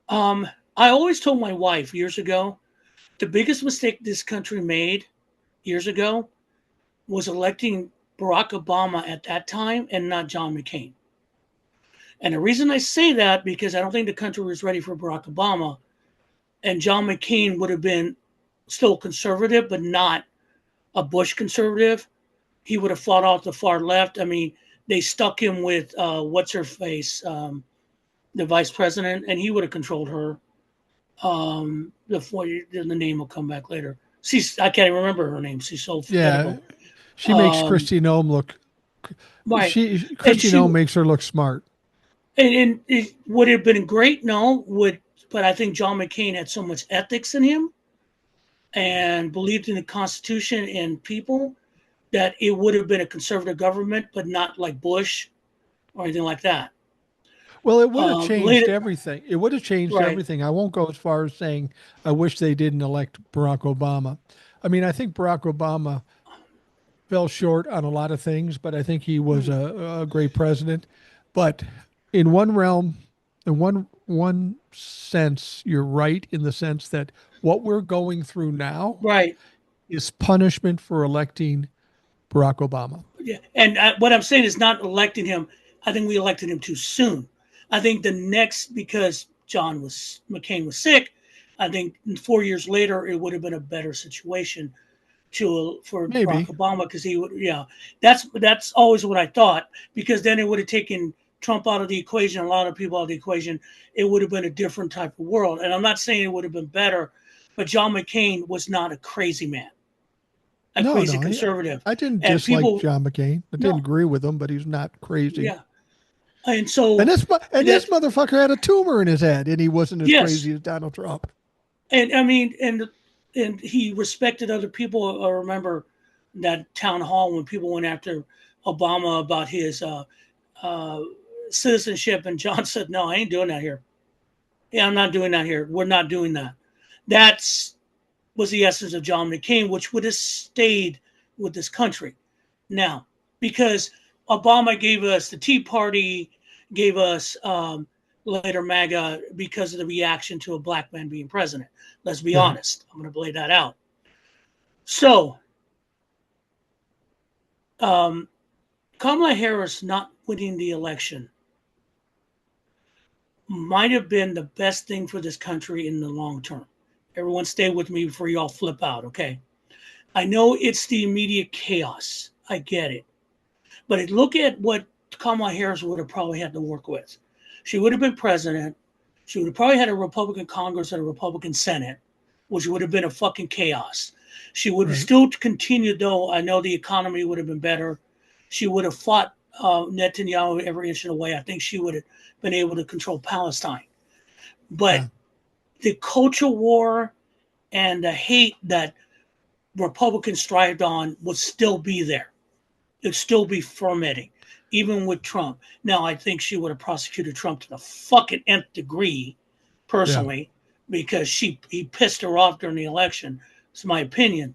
I always told my wife years ago, the biggest mistake this country made years ago was electing Barack Obama at that time and not John McCain. And the reason I say that, because I don't think the country was ready for Barack Obama, and John McCain would have been still conservative, but not a Bush conservative. He would have fought off the far left. I mean, they stuck him with what's her face, the vice president, and he would have controlled her. The name will come back later. I can't even remember her name. She's so Yeah. forgettable. She makes Um, Kristi Noem look. right, and Kristi Noem makes her look smart. and it would have been great. No, but I think John McCain had so much ethics in him and believed in the Constitution and people that it would have been a conservative government, but not like Bush or anything like that. Well, it would have changed Later, everything. It would have changed right, everything. I won't go as far as saying I wish they didn't elect Barack Obama. I mean, I think Barack Obama fell short on a lot of things, but I think he was a great president. But in one realm, in one sense, you're right in the sense that what we're going through now right. is punishment for electing Barack Obama. Yeah, and what I'm saying is not electing him. I think we elected him too soon. I think the next, because McCain was sick, I think 4 years later it would have been a better situation for Barack Maybe. Obama, because he would, that's always what I thought, because then it would have taken Trump out of the equation, a lot of people out of the equation. It would have been a different type of world. And I'm not saying it would have been better, but John McCain was not a crazy man, a No, crazy no, conservative. I didn't And dislike people, John McCain. I didn't no, agree with him, but he's not crazy. yeah. And so And this that, motherfucker had a tumor in his head, and he wasn't as yes, crazy as Donald Trump. and I mean, and he respected other people. I remember that town hall when people went after Obama about his uh, citizenship, and John said, "No, I ain't doing that here. Yeah, I'm not doing that here. We're not doing that." That's was the essence of John McCain, which would have stayed with this country now, because Obama gave us the Tea Party, gave us later MAGA because of the reaction to a black man being president. Let's be Yeah. honest. I'm going to lay that out. So, um, Kamala Harris not winning the election might have been the best thing for this country in the long term. Everyone stay with me before you all flip out, okay? I know it's the immediate chaos. I get it. But look at what Kamala Harris would have probably had to work with. She would have been president. She would have probably had a Republican Congress and a Republican Senate, which would have been a fucking chaos. She would have Right. still continued, though. I know the economy would have been better. She would have fought Netanyahu every inch of the way. I think she would have been able to control Palestine. But Yeah. the culture war and the hate that Republicans thrived on would still be there. It'd still be fermenting, even with Trump. Now, I think she would have prosecuted Trump to the fucking nth degree, Yeah. personally, because he pissed her off during the election. It's my opinion.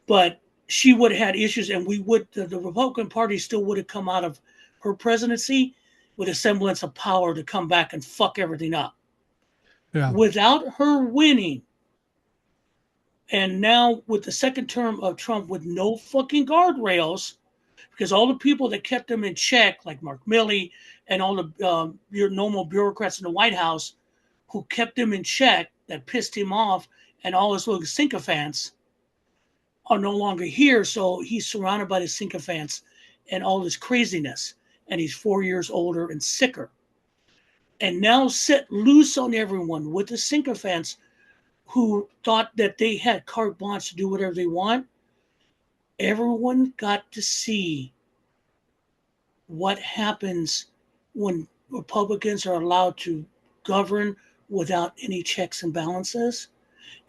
But she would have had issues, and the Republican Party still would have come out of her presidency with a semblance of power to come back and fuck everything up. Yeah. Without her winning, and now with the second term of Trump with no fucking guardrails, because all the people that kept him in check, like Mark Milley and all the your normal bureaucrats in the White House who kept him in check, that pissed him off, and all his little sycophants are no longer here. So he's surrounded by the sycophants and all this craziness. And he's 4 years older and sicker. And now set loose on everyone with the sycophants who thought that they had carte blanche to do whatever they want. Everyone got to see what happens when Republicans are allowed to govern without any checks and balances,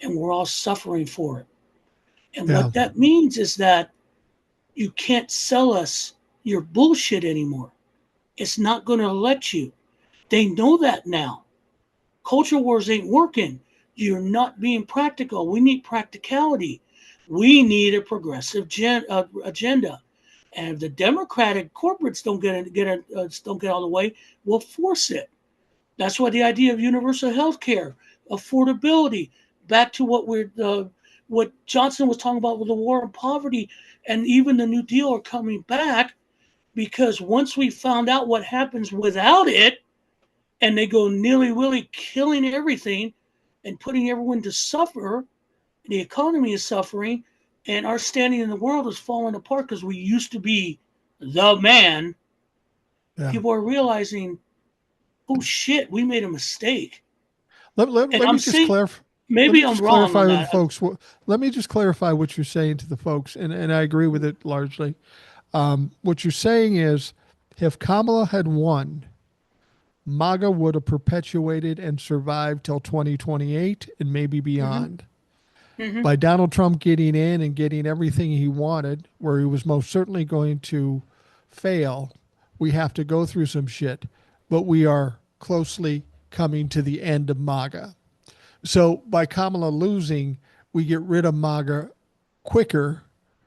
and we're all suffering for it. And Yeah. what that means is that you can't sell us your bullshit anymore. It's not going to let you. They know that now. Culture wars ain't working. You're not being practical. We need practicality. We need a progressive agenda. And if the Democratic corporates don't don't get out of the way, we'll force it. That's why the idea of universal health care, affordability, back to what Johnson was talking about with the war on poverty, and even the New Deal are coming back, because once we found out what happens without it, and they go nilly-willy killing everything and putting everyone to suffer, the economy is suffering, and our standing in the world is falling apart because we used to be the man. Yeah. People are realizing, oh shit, we made a mistake. And Let I'm me just saying, clarify. Let maybe me I'm just wrong clarify on with the that. folks. Let me just clarify what you're saying to the folks, and I agree with it largely. What you're saying is, if Kamala had won, MAGA would have perpetuated and survived till 2028 and maybe Mm-hmm, beyond. mm-hmm. By Donald Trump getting in and getting everything he wanted, where he was most certainly going to fail, we have to go through some shit. But we are closely coming to the end of MAGA. So by Kamala losing, we get rid of MAGA quicker,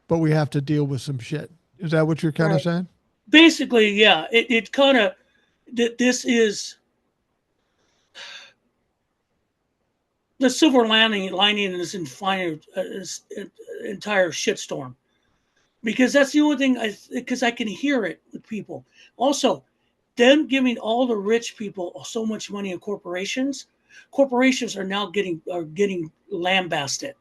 but we have to deal with some shit. Is that what you're kind of Right. saying? Basically, yeah. It kind of this is the silver lining in this entire shitstorm, because that's the only thing because I can hear it with people. Also, them giving all the rich people so much money in corporations are now getting lambasted.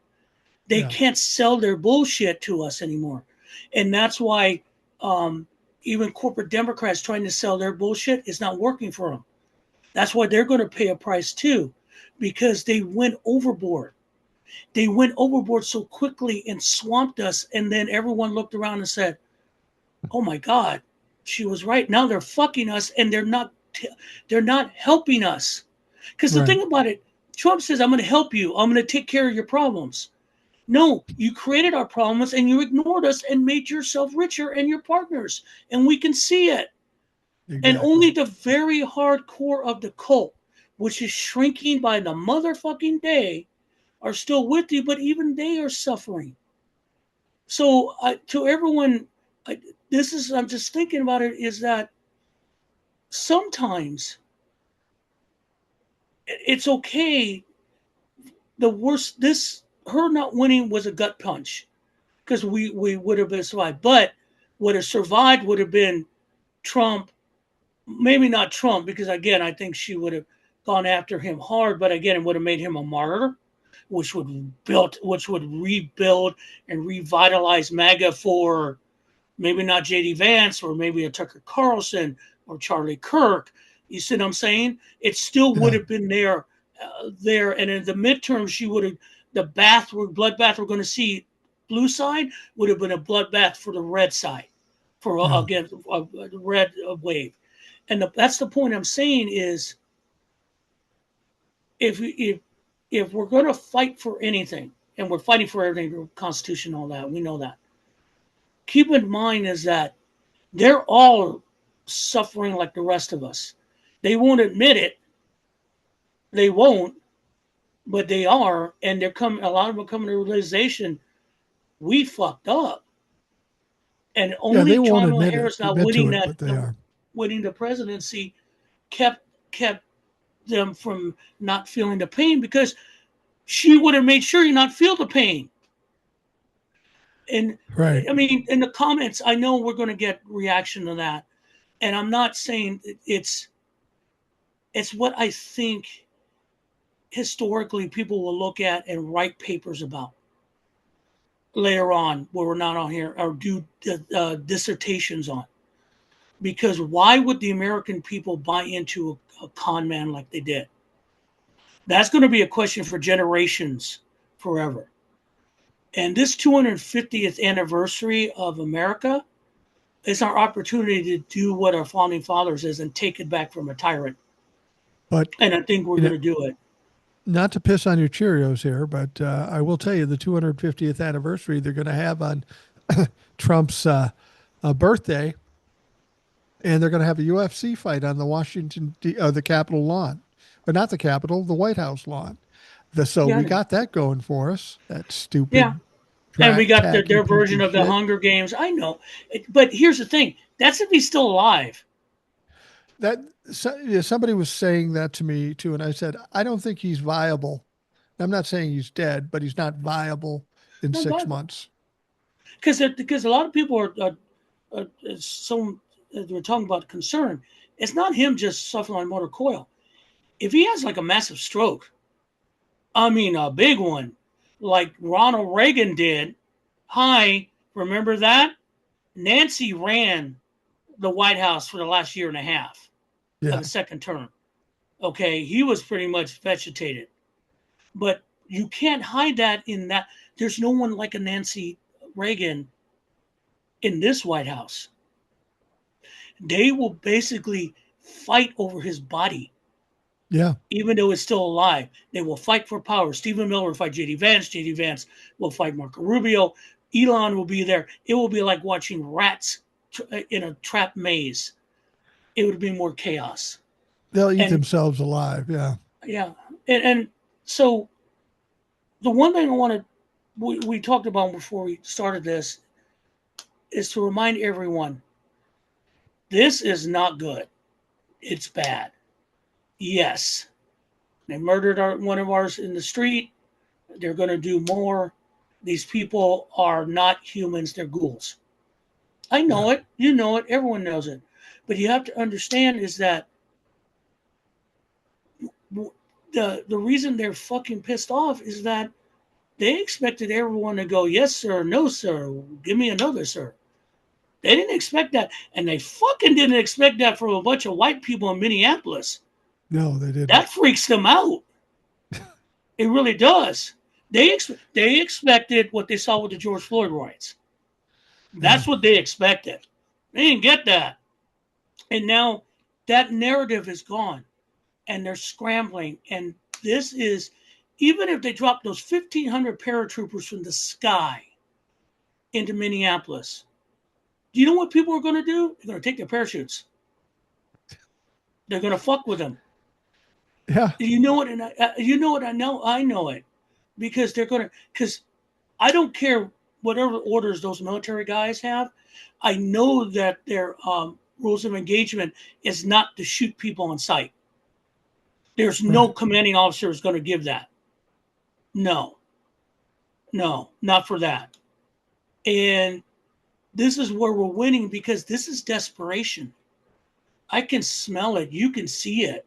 They Yeah. can't sell their bullshit to us anymore, and that's why um, even corporate Democrats trying to sell their bullshit is not working for them. That's why they're going to pay a price too, because they went overboard. They went overboard so quickly and swamped us, and then everyone looked around and said, "Oh my God, she was right. Now they're fucking us, and they're not helping us. Because the thing about it, Trump says, I'm going to help you. I'm going to take care of your problems. No, you created our problems and you ignored us and made yourself richer and your partners. And we can see it. Exactly. And only the very hardcore of the cult, which is shrinking by the motherfucking day, are still with you, but even they are suffering. So to everyone, I'm just thinking about it, is that sometimes it's okay. The worst, her not winning was a gut punch because we would have been survived. But would have survived would have been Trump, maybe not Trump, because again, I think she would have gone after him hard, but again, it would have made him a martyr, which would rebuild and revitalize MAGA for maybe not JD Vance or maybe a Tucker Carlson or Charlie Kirk. You see what I'm saying? It still would have been there. And in the midterm, she would have, bloodbath we're going to see blue side would have been a bloodbath for the red side, for again, a red wave. And that's the point I'm saying is if we're going to fight for anything, and we're fighting for everything, the Constitution, all that, we know that. Keep in mind is that they're all suffering like the rest of us. They won't admit it. They won't, but they are, and a lot of them are coming to the realization we fucked up. And only Kamala Harris not winning winning the presidency kept them from not feeling the pain, because she would have made sure you not feel the pain. And I mean, in the comments, I know we're going to get reaction to that, and I'm not saying it's what I think historically people will look at and write papers about later on, where we're not on here, or do dissertations on. Because why would the American people buy into a con man like they did? That's going to be a question for generations, forever. And this 250th anniversary of America is our opportunity to do what our founding fathers is and take it back from a tyrant. And I think we're going to do it. Not to piss on your Cheerios here, but I will tell you the 250th anniversary they're going to have on Trump's birthday, and they're going to have a UFC fight on the the Capitol lawn, but not the Capitol, the White House lawn. We got that going for us. That stupid. Yeah. And we got their version of the Hunger Games. I know. But here's the thing. That's if he's still alive. Somebody was saying that to me too, and I said, I don't think he's viable. I'm not saying he's dead, but he's not viable in 6 months. Because a lot of people are we're talking about concern. It's not him just suffering on motor coil. If he has like a massive stroke, I mean a big one, like Ronald Reagan did. Remember that? Nancy ran the White House for the last year and a half of the second term. Okay, he was pretty much vegetated. But you can't hide that in that. There's no one like a Nancy Reagan in this White House. They will basically fight over his body. Yeah. Even though it's still alive, they will fight for power. Stephen Miller will fight J.D. Vance. J.D. Vance will fight Marco Rubio. Elon will be there. It will be like watching rats in a trap maze. It would be more chaos. They'll eat themselves alive. Yeah. Yeah. And so the one thing I want to, we talked about before we started this, is to remind everyone, this is not good. It's bad. Yes, they murdered one of ours in the street. They're going to do more. These people are not humans. They're ghouls. I know it. You know it. Everyone knows it. But you have to understand is that the reason they're fucking pissed off is that they expected everyone to go, yes, sir, no, sir, give me another, sir. They didn't expect that. And they fucking didn't expect that from a bunch of white people in Minneapolis. No, they didn't. That freaks them out. It really does. They expected what they saw with the George Floyd riots. That's what they expected. They didn't get that. And now that narrative is gone and they're scrambling. And this is, even if they drop those 1,500 paratroopers from the sky into Minneapolis, do you know what people are going to do? They're going to take their parachutes. They're going to fuck with them. Yeah. You know what? And you know what? I know it because they're going to, because I don't care whatever orders those military guys have. I know that their rules of engagement is not to shoot people on sight. There's no commanding officer is going to give that. No, not for that. And this is where we're winning because this is desperation. I can smell it. You can see it.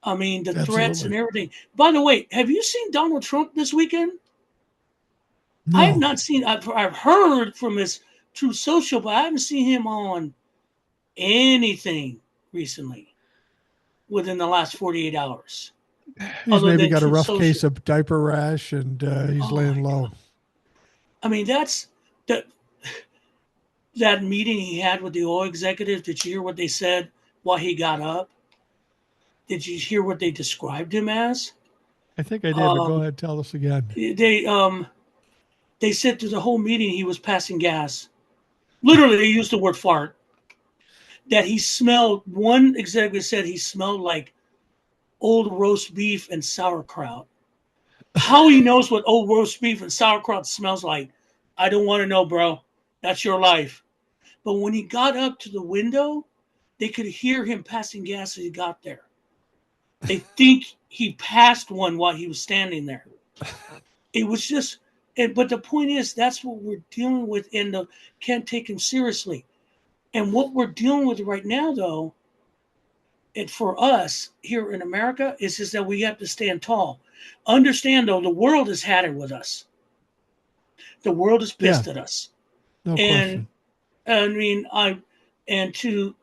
I mean, the threats and everything. By the way, have you seen Donald Trump this weekend? No. I have not seen. I've heard from his Truth Social, but I haven't seen him on anything recently within the last 48 hours. He's maybe got a rough case of diaper rash and he's laying low. God. I mean, that's that meeting he had with the oil executives. Did you hear what they said while he got up? Did you hear what they described him as? I think I did, but go ahead, tell us again. They said through the whole meeting he was passing gas. Literally, they used the word fart. That he smelled, one executive said he smelled like old roast beef and sauerkraut. How he knows what old roast beef and sauerkraut smells like, I don't want to know, bro. That's your life. But when he got up to the window, they could hear him passing gas as he got there. They think he passed one while he was standing there. It was just, but the point is, that's what we're dealing with, and can't take him seriously. And what we're dealing with right now, though, and for us here in America, is that we have to stand tall. Understand, though, the world has had it with us. The world is pissed at us. No question. I mean, and to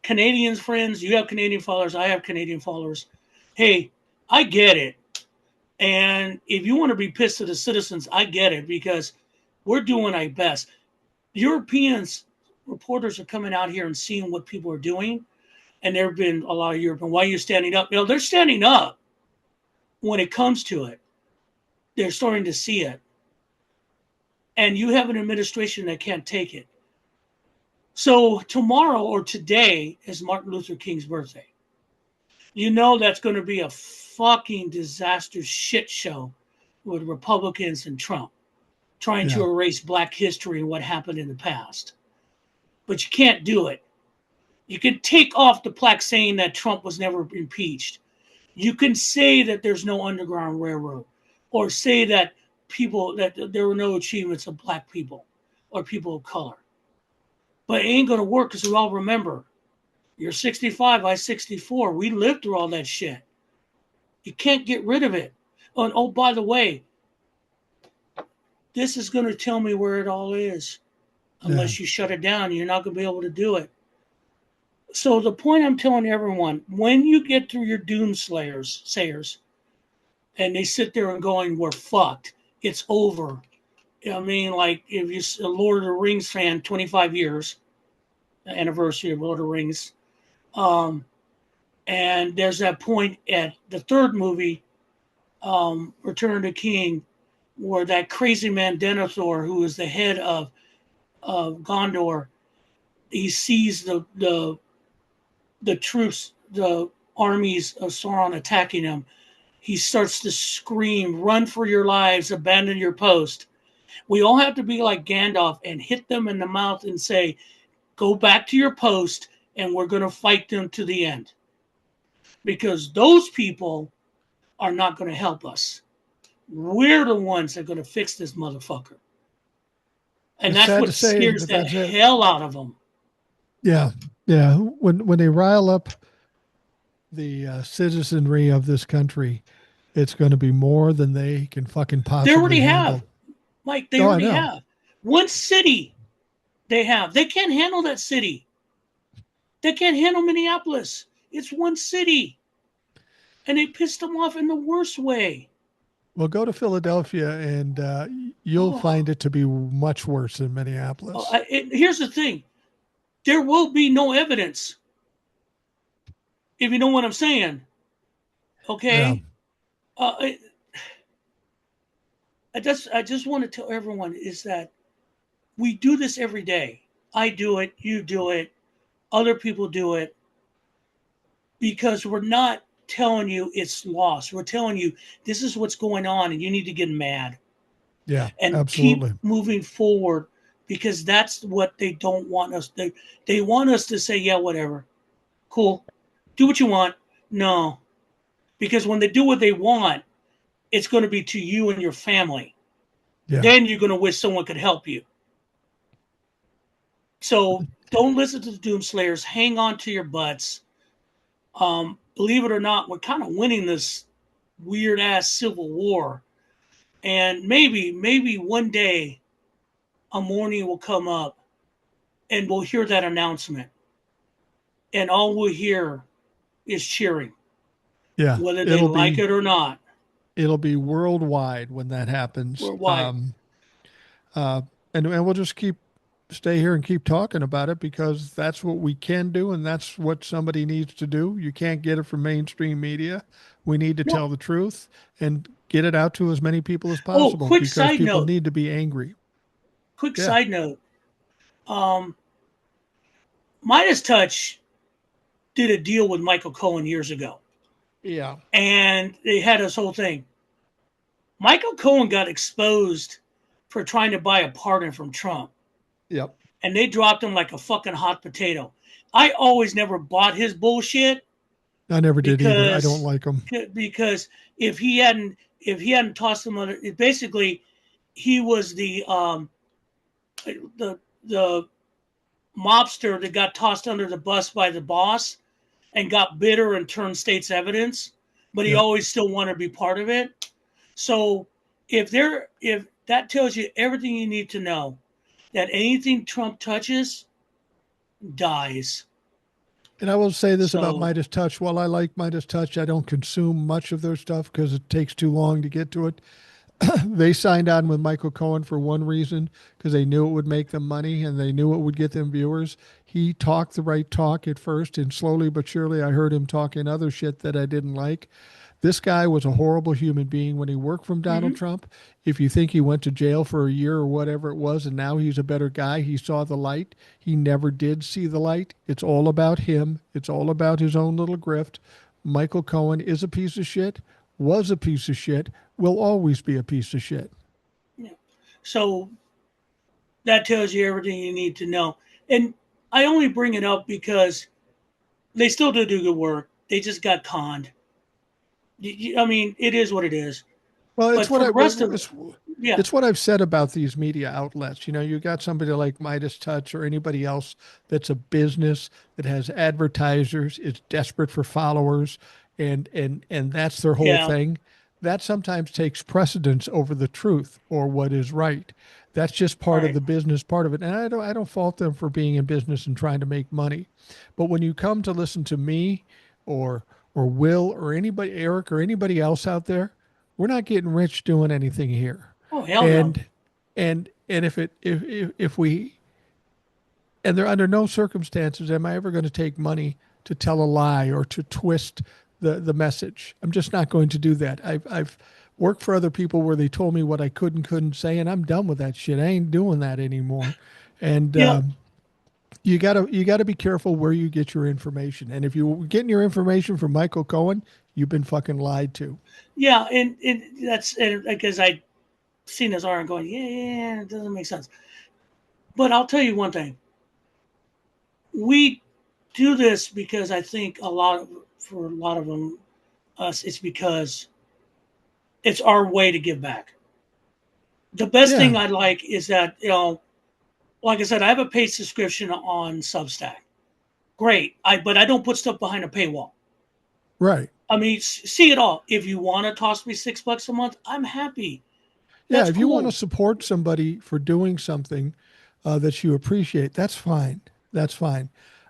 Canadians, friends, you have Canadian followers, I have Canadian followers. Hey, I get it. And if you want to be pissed at the citizens, I get it because we're doing our best. Europeans, reporters are coming out here and seeing what people are doing. And there have been a lot of European. Why are you standing up? You know, they're standing up when it comes to it. They're starting to see it. And you have an administration that can't take it. So tomorrow or today is Martin Luther King's birthday. You know that's going to be a fucking disaster shit show with Republicans and Trump trying to erase Black history and what happened in the past. But you can't do it. You can take off the plaque saying that Trump was never impeached. You can say that there's no Underground Railroad, or say that there were no achievements of Black people or people of color. But it ain't going to work because we all remember. You're 65, I'm 64. We lived through all that shit. You can't get rid of it. And oh, by the way, this is going to tell me where it all is. Unless you shut it down, you're not going to be able to do it. So the point I'm telling everyone, when you get through your doomsayers, and they sit there and going, we're fucked, it's over. I mean, like if you're a Lord of the Rings fan, 25 years, anniversary of Lord of the Rings. And there's that point at the third movie, Return of the King, where that crazy man Denethor, who is the head of Gondor, he sees the troops, the armies of Sauron attacking him. He starts to scream, run for your lives, abandon your post. We all have to be like Gandalf and hit them in the mouth and say, go back to your post and we're going to fight them to the end. Because those people are not going to help us. We're the ones that are going to fix this motherfucker. And that's what scares the hell out of them. Yeah. Yeah. When they rile up the citizenry of this country, it's going to be more than they can fucking possibly They already handle. have. Mike, they already have. One city they have. They can't handle that city. They can't handle Minneapolis. It's one city. And they pissed them off in the worst way. Well, go to Philadelphia and you'll find it to be much worse than Minneapolis. Here's the thing. there will be no evidence. If you know what I'm saying. Okay? Yeah. I just want to tell everyone is that we do this every day. I do it, you do it, other people do it, because we're not telling you it's lost. We're telling you this is what's going on and you need to get mad Yeah, and keep absolutely. moving forward, because that's what they don't want us. They want us to say, yeah, whatever. Cool. Do what you want. No. Because when they do what they want, it's going to be to you and your family. Yeah. Then you're going to wish someone could help you. So don't listen to the doomslayers. Hang on to your butts. Believe it or not, we're kind of winning this weird ass civil war. And maybe one day a morning will come up and we'll hear that announcement. And all we'll hear is cheering, Yeah. whether they like it or not, It'll be worldwide when that happens. worldwide. Uh, and we'll just stay here and keep talking about it because that's what we can do and that's what somebody needs to do. You can't get it from mainstream media. We need to No. tell the truth and get it out to as many people as Oh, possible quick because side people note. need to be angry. Quick Yeah. side note. Midas Touch did a deal with Michael Cohen years ago. Yeah. And they had this whole thing. Michael Cohen got exposed for trying to buy a pardon from Trump. Yep. And they dropped him like a fucking hot potato. I always never bought his bullshit I never did either. I don't because like them. because if he hadn't tossed him under, basically he was the mobster that got tossed under the bus by the boss and got bitter and turned state's evidence, but he Yep. always still wanted to be part of it. So if that tells you everything you need to know, that anything Trump touches dies. And I will say this about So Midas Touch. While I like Midas Touch, I don't consume much of their stuff because it takes too long to get to it. They signed on with Michael Cohen for one reason because they knew it would make them money and they knew it would get them viewers. He talked the right talk at first, and slowly but surely, I heard him talking other shit that I didn't like. This guy was a horrible human being when he worked from Donald mhm. Trump. If you think he went to jail for a year or whatever it was, and now he's a better guy, he saw the light. He never did see the light. It's all about him, it's all about his own little grift. Michael Cohen is a piece of shit, was a piece of shit, will always be a piece of shit. Yeah. So that tells you everything you need to know. And I only bring it up because they still do good work. They just got conned. I mean, it is what it is. Well, But for the rest of yeah, it's what I've said about these media outlets. You know, you got somebody like Midas Touch or anybody else that's a business that has advertisers, is desperate for followers, and that's their whole yeah, thing. That sometimes takes precedence over the truth or what is right. That's just part of right. the business part of it. And I don't fault them for being in business and trying to make money. But when you come to listen to me or or Will or anybody, Eric or anybody else out there, we're not getting rich doing anything here. Oh hell no. And and if we and there under no circumstances am I ever going to take money to tell a lie or to twist the message. I'm just not going to do that. I've worked for other people where they told me what I could and couldn't say, and I'm done with that shit. I ain't doing that anymore. And Yeah, you gotta be careful where you get your information. And if you're getting your information from Michael Cohen, you've been fucking lied to. yeah, and that's and because I seen this article going, yeah, it doesn't make sense. But I'll tell you one thing. We do this because I think for a lot of them, us, it's because it's our way to give back. The best Yeah, thing I like is that, like I said, I have a paid subscription on Substack. Great. But I don't put stuff behind a paywall. right. I mean, see it all. If you want to toss me $6 a month, I'm happy. Yeah, That's if you want to cool. support somebody for doing something that you appreciate, that's fine. That's fine.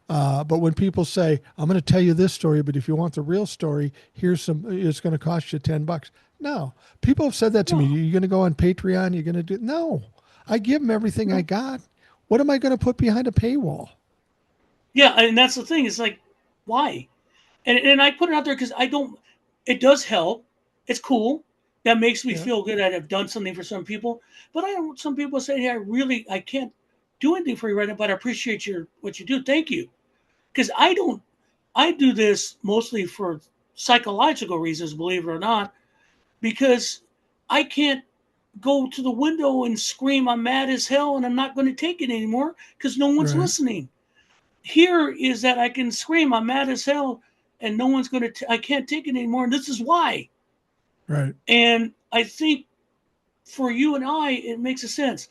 But when people say, "I'm going to tell you this story, but if you want the real story, here's some. It's going to cost you $10." No, people have said that to me. No, You're going to go on Patreon. You're going to do no. I give them everything I no. got. What am I going to put behind a paywall? Yeah, and that's the thing. It's like, why? And I put it out there because I don't. It does help. It's cool. That makes me Yeah. feel good. I've done something for some people, but I don't. Some people say, "Hey, I can't do anything for you right now, but I appreciate your what you do. Thank you." Because I don't. I do this mostly for psychological reasons, believe it or not, because I can't go to the window and scream, "I'm mad as hell," and I'm not going to take it anymore because no one's Right. listening. Here is that I can scream, "I'm mad as hell," and no one's going to, I can't take it anymore. And this is why. Right. And I think for you and I, it makes a sense.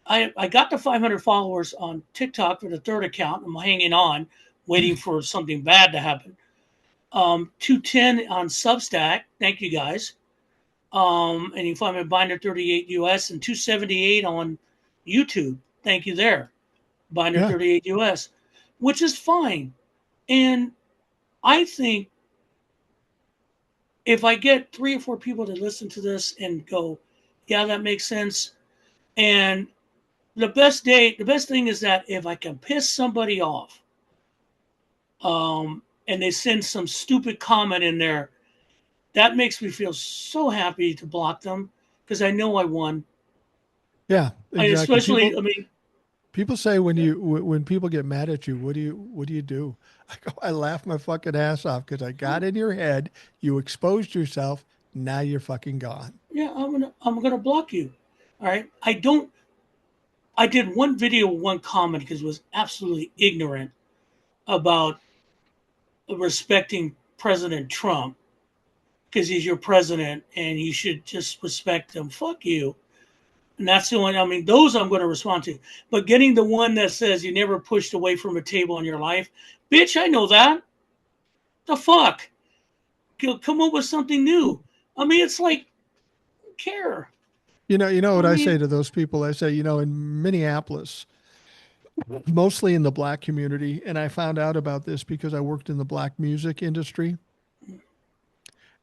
I got to 500 followers on TikTok for the third account. I'm hanging on, waiting for something bad to happen. 210 on Substack. Thank you guys. And you can find me at Binder 38 US and 278 on YouTube. Thank you there. Binder Yeah. 38 US, which is fine. And I think if I get 3 or 4 people to listen to this and go, yeah, that makes sense. And the best thing is that if I can piss somebody off, and they send some stupid comment in there, that makes me feel so happy to block them because I know I won. Yeah. I Exactly. especially, I mean, People say when people get mad at you, what do you do? I go, I laugh my fucking ass off because I got in your head. You exposed yourself. Now you're fucking gone. yeah, I'm gonna block you. All right. I don't. I did one video, one comment because it was absolutely ignorant about respecting President Trump because he's your president and you should just respect him. Fuck you. And that's the only, I mean, those I'm going to respond to. But getting the one that says you never pushed away from a table in your life, bitch, I know that. The fuck? Come up with something new. I mean, it's like, care. You know I what I say mean, to those people? I say, in Minneapolis, mostly in the black community, and I found out about this because I worked in the black music industry,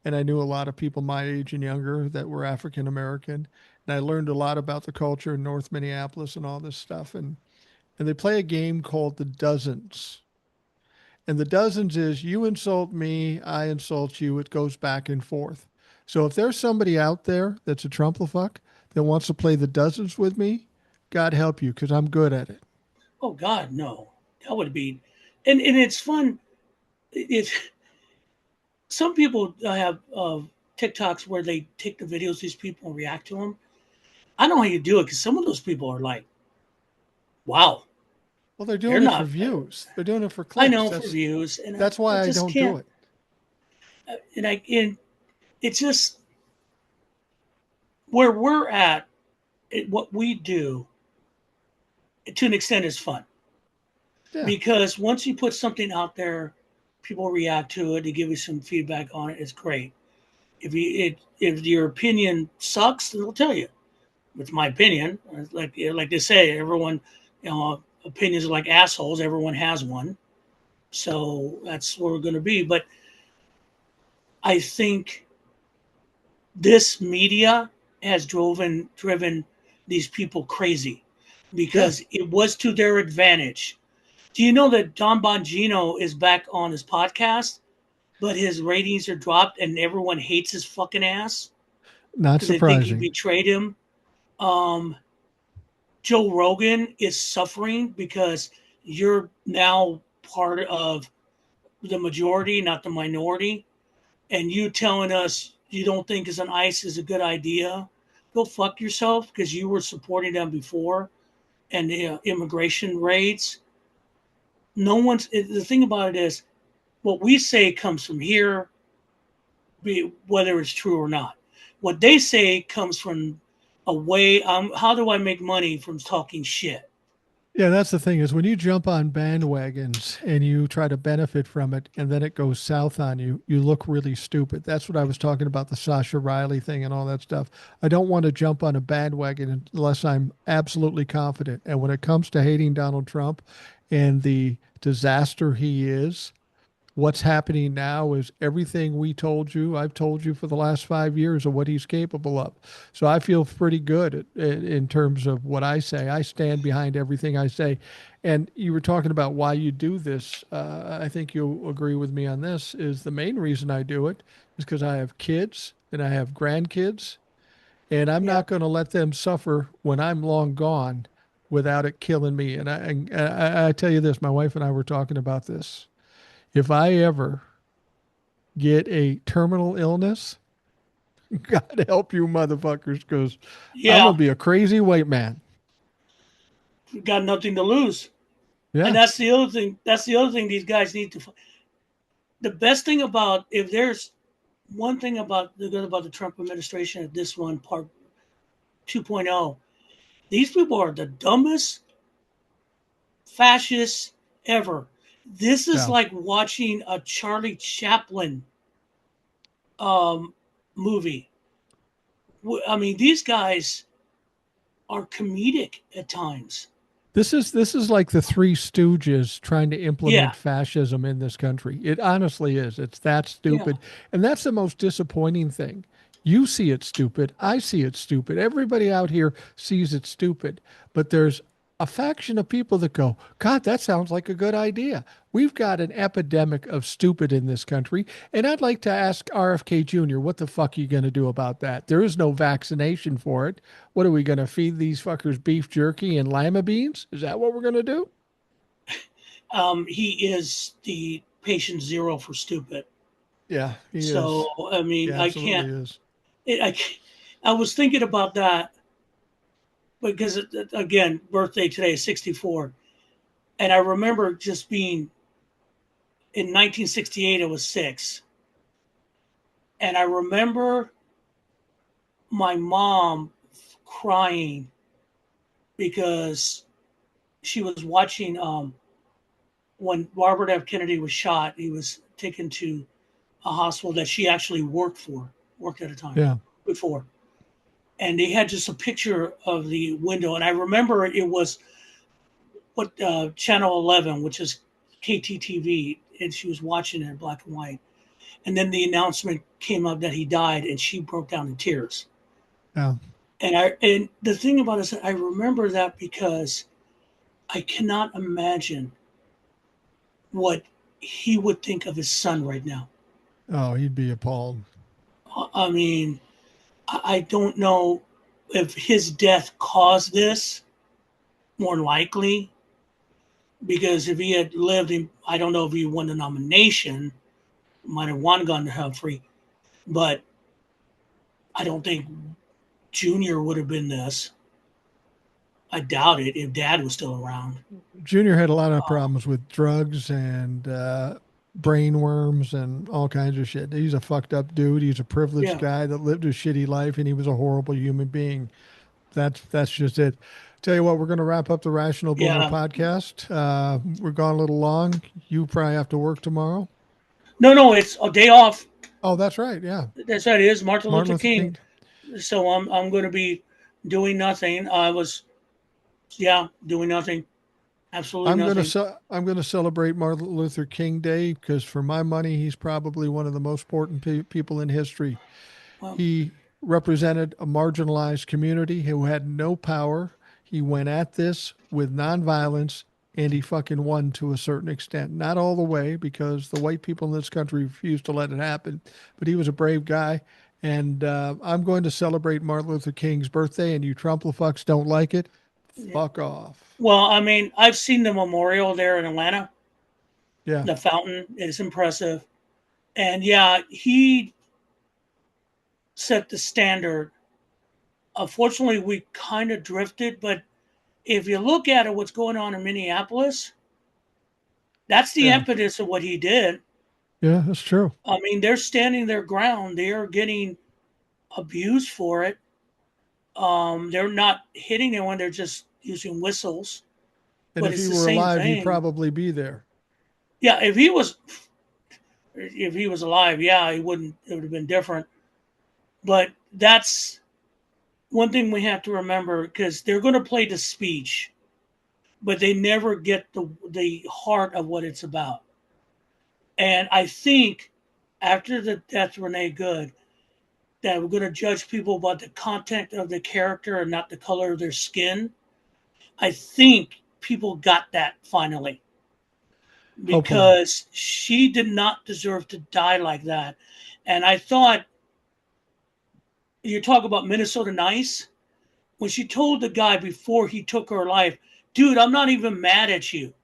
and I knew a lot of people my age and younger that were African American, and I learned a lot about the culture in North Minneapolis and all this stuff, and they play a game called the dozens. And the dozens is you insult me, I insult you. It goes back and forth. So if there's somebody out there that's a Trumplefuck that wants to play the dozens with me, God help you, because I'm good at it. oh God, no. That would be, and it's fun. It's some people have TikToks where they take the videos of these people and react to them. I don't know how you do it because some of those people are like, wow, Well, they're they're doing it for not. views. They're doing it for I clicks. know for That's views, and that's I why I just don't do can't. it. And it's just where we're at. What we do to an extent is fun Yeah. because once you put something out there, people react to it. They give you some feedback on it. It's great. If your opinion sucks, they'll tell you. It's my opinion. Like they say, everyone, opinions are like assholes. Everyone has one. So that's where we're going to be. But I think this media has driven these people crazy Yeah. because it was to their advantage. Do you know that Don Bongino is back on his podcast, but his ratings are dropped and everyone hates his fucking ass Not because they think he surprising. betrayed him? Um, Joe Rogan is suffering because you're now part of the majority, not the minority, and you telling us you don't think as an ICE is a good idea. Go fuck yourself because you were supporting them before and the immigration raids. No one's the thing about it is what we say comes from here, whether it's true or not. What they say comes from a way. How do I make money from talking shit? Yeah, that's the thing is when you jump on bandwagons and you try to benefit from it and then it goes south on you, you look really stupid. That's what I was talking about, the Sasha Riley thing and all that stuff. I don't want to jump on a bandwagon unless I'm absolutely confident. And when it comes to hating Donald Trump and the disaster he is, What's happening now is everything we told you, I've told you for the last 5 years of what he's capable of. So I feel pretty good in terms of what I say. I stand behind everything I say. And you were talking about why you do this. I think you'll agree with me on this. Is the main reason I do it is because I have kids and I have grandkids, and I'm Yeah. not going to let them suffer when I'm long gone without it killing me. And I tell you this, my wife and I were talking about this. If I ever get a terminal illness, God help you motherfuckers, because I'm gonna Yeah. be a crazy white man. Got nothing to lose. And Yeah, that's the other thing. That's the other thing these guys need to. The best thing about, if there's one thing about the good about the Trump administration at this one part 2.0, these people are the dumbest fascists ever. This is yeah. like watching a Charlie Chaplin um, movie. I mean, these guys are comedic at times. This is like the Three Stooges trying to Yeah, implement fascism in this country. It honestly is. It's that yeah. stupid, and that's the most disappointing thing. You see it stupid. I see it stupid. Everybody out here sees it stupid. But there's a faction of people that go, God, that sounds like a good idea. We've got an epidemic of stupid in this country. And I'd like to ask RFK Jr., what the fuck are you going to do about that? There is no vaccination for it. What are we going to feed these fuckers beef jerky and lima beans? Is that what we're going to do? He is the patient zero for stupid. Yeah, he So is. I He mean, I absolutely can't. is. I I was thinking about that because again, birthday today is 64, and I remember just being in 1968. It was 6, and I remember my mom crying because she was watching when Robert F. Kennedy was shot. He was taken to a hospital that she actually worked at a time Yeah. before. And they had just a picture of the window. And I remember it was what Channel 11, which is KTTV, and she was watching it in black and white. And then the announcement came up that he died, and she broke down in tears. Yeah. And the thing about it is, I remember that because I cannot imagine what he would think of his son right now. Oh, he'd be appalled. I mean, I don't know if his death caused this, more likely, because if he had lived, I don't know if he won the nomination, might have won Gun to Humphrey, but I don't think Junior would have been this. I doubt it if Dad was still around. Junior had a lot of problems with drugs and brain worms and all kinds of shit. He's a fucked up dude. He's a privileged Yeah, guy that lived a shitty life, and he was a horrible human being. That's just it. Tell you what, we're going to wrap up the Rational Boomer yeah. podcast. We're gone a little long. You probably have to work tomorrow. No, no, it's a day off. Oh, that's right. Yeah, That's right. It is Martin Martin Luther Luther King. King. So I'm going to be doing nothing. I was, yeah, doing nothing. Absolutely nothing. I'm going to celebrate Martin Luther King Day because, for my money, he's probably one of the most important people in history. Well, He represented a marginalized community who had no power. He went at this with nonviolence, and he fucking won to a certain extent. Not all the way, because the white people in this country refused to let it happen, but he was a brave guy. And I'm going to celebrate Martin Luther King's birthday, and you Trump-fucks don't like it? yeah. Fuck off. Well, I mean, I've seen the memorial there in Atlanta. Yeah. The fountain is impressive. And yeah, he set the standard. Unfortunately, we kind of drifted, but if you look at it, what's going on in Minneapolis, that's the Yeah. impetus of what he did. Yeah, that's true. I mean, they're standing their ground. They are getting abused for it. They're not hitting anyone. They're just using whistles. And But if it's he the were same alive, he'd thing. probably be there. Yeah, if he was alive, yeah, he wouldn't. It would have been different. But that's one thing we have to remember because they're going to play the speech, but they never get the heart of what it's about. And I think after the death of Renee Good, that we're going to judge people about the content of the character and not the color of their skin. I think people got that finally Hopefully. because she did not deserve to die like that. And I thought, you talk about Minnesota Nice, when she told the guy before he took her life, dude, I'm not even mad at you.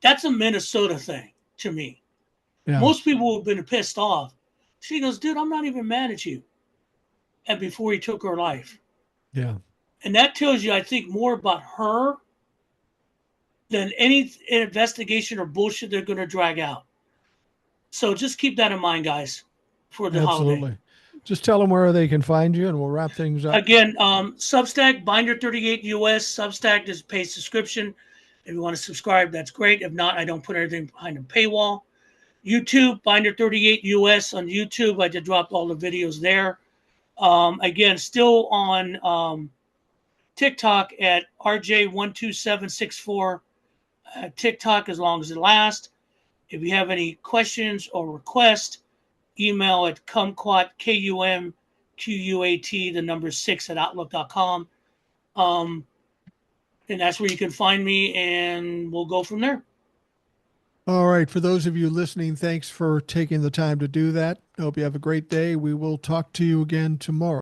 That's a Minnesota thing to me. Yeah. Most people would have been pissed off. She goes, dude, I'm not even mad at you. And before he took her life. Yeah. And that tells you, I think, more about her than any investigation or bullshit they're going to drag out. So just keep that in mind, guys, for the holiday. Absolutely. Just tell them where they can find you and we'll wrap things up. Again, Substack, Binder 38 US. Substack is a paid subscription. If you want to subscribe, that's great. If not, I don't put anything behind a paywall. YouTube, Binder 38 US on YouTube. I just dropped all the videos there. Again, still on TikTok at RJ12764 TikTok as long as it lasts. If you have any questions or requests, email at kumquat, KUMQUAT, the number 6 at outlook.com. And that's where you can find me, and we'll go from there. All right. For those of you listening, thanks for taking the time to do that. I hope you have a great day. We will talk to you again tomorrow.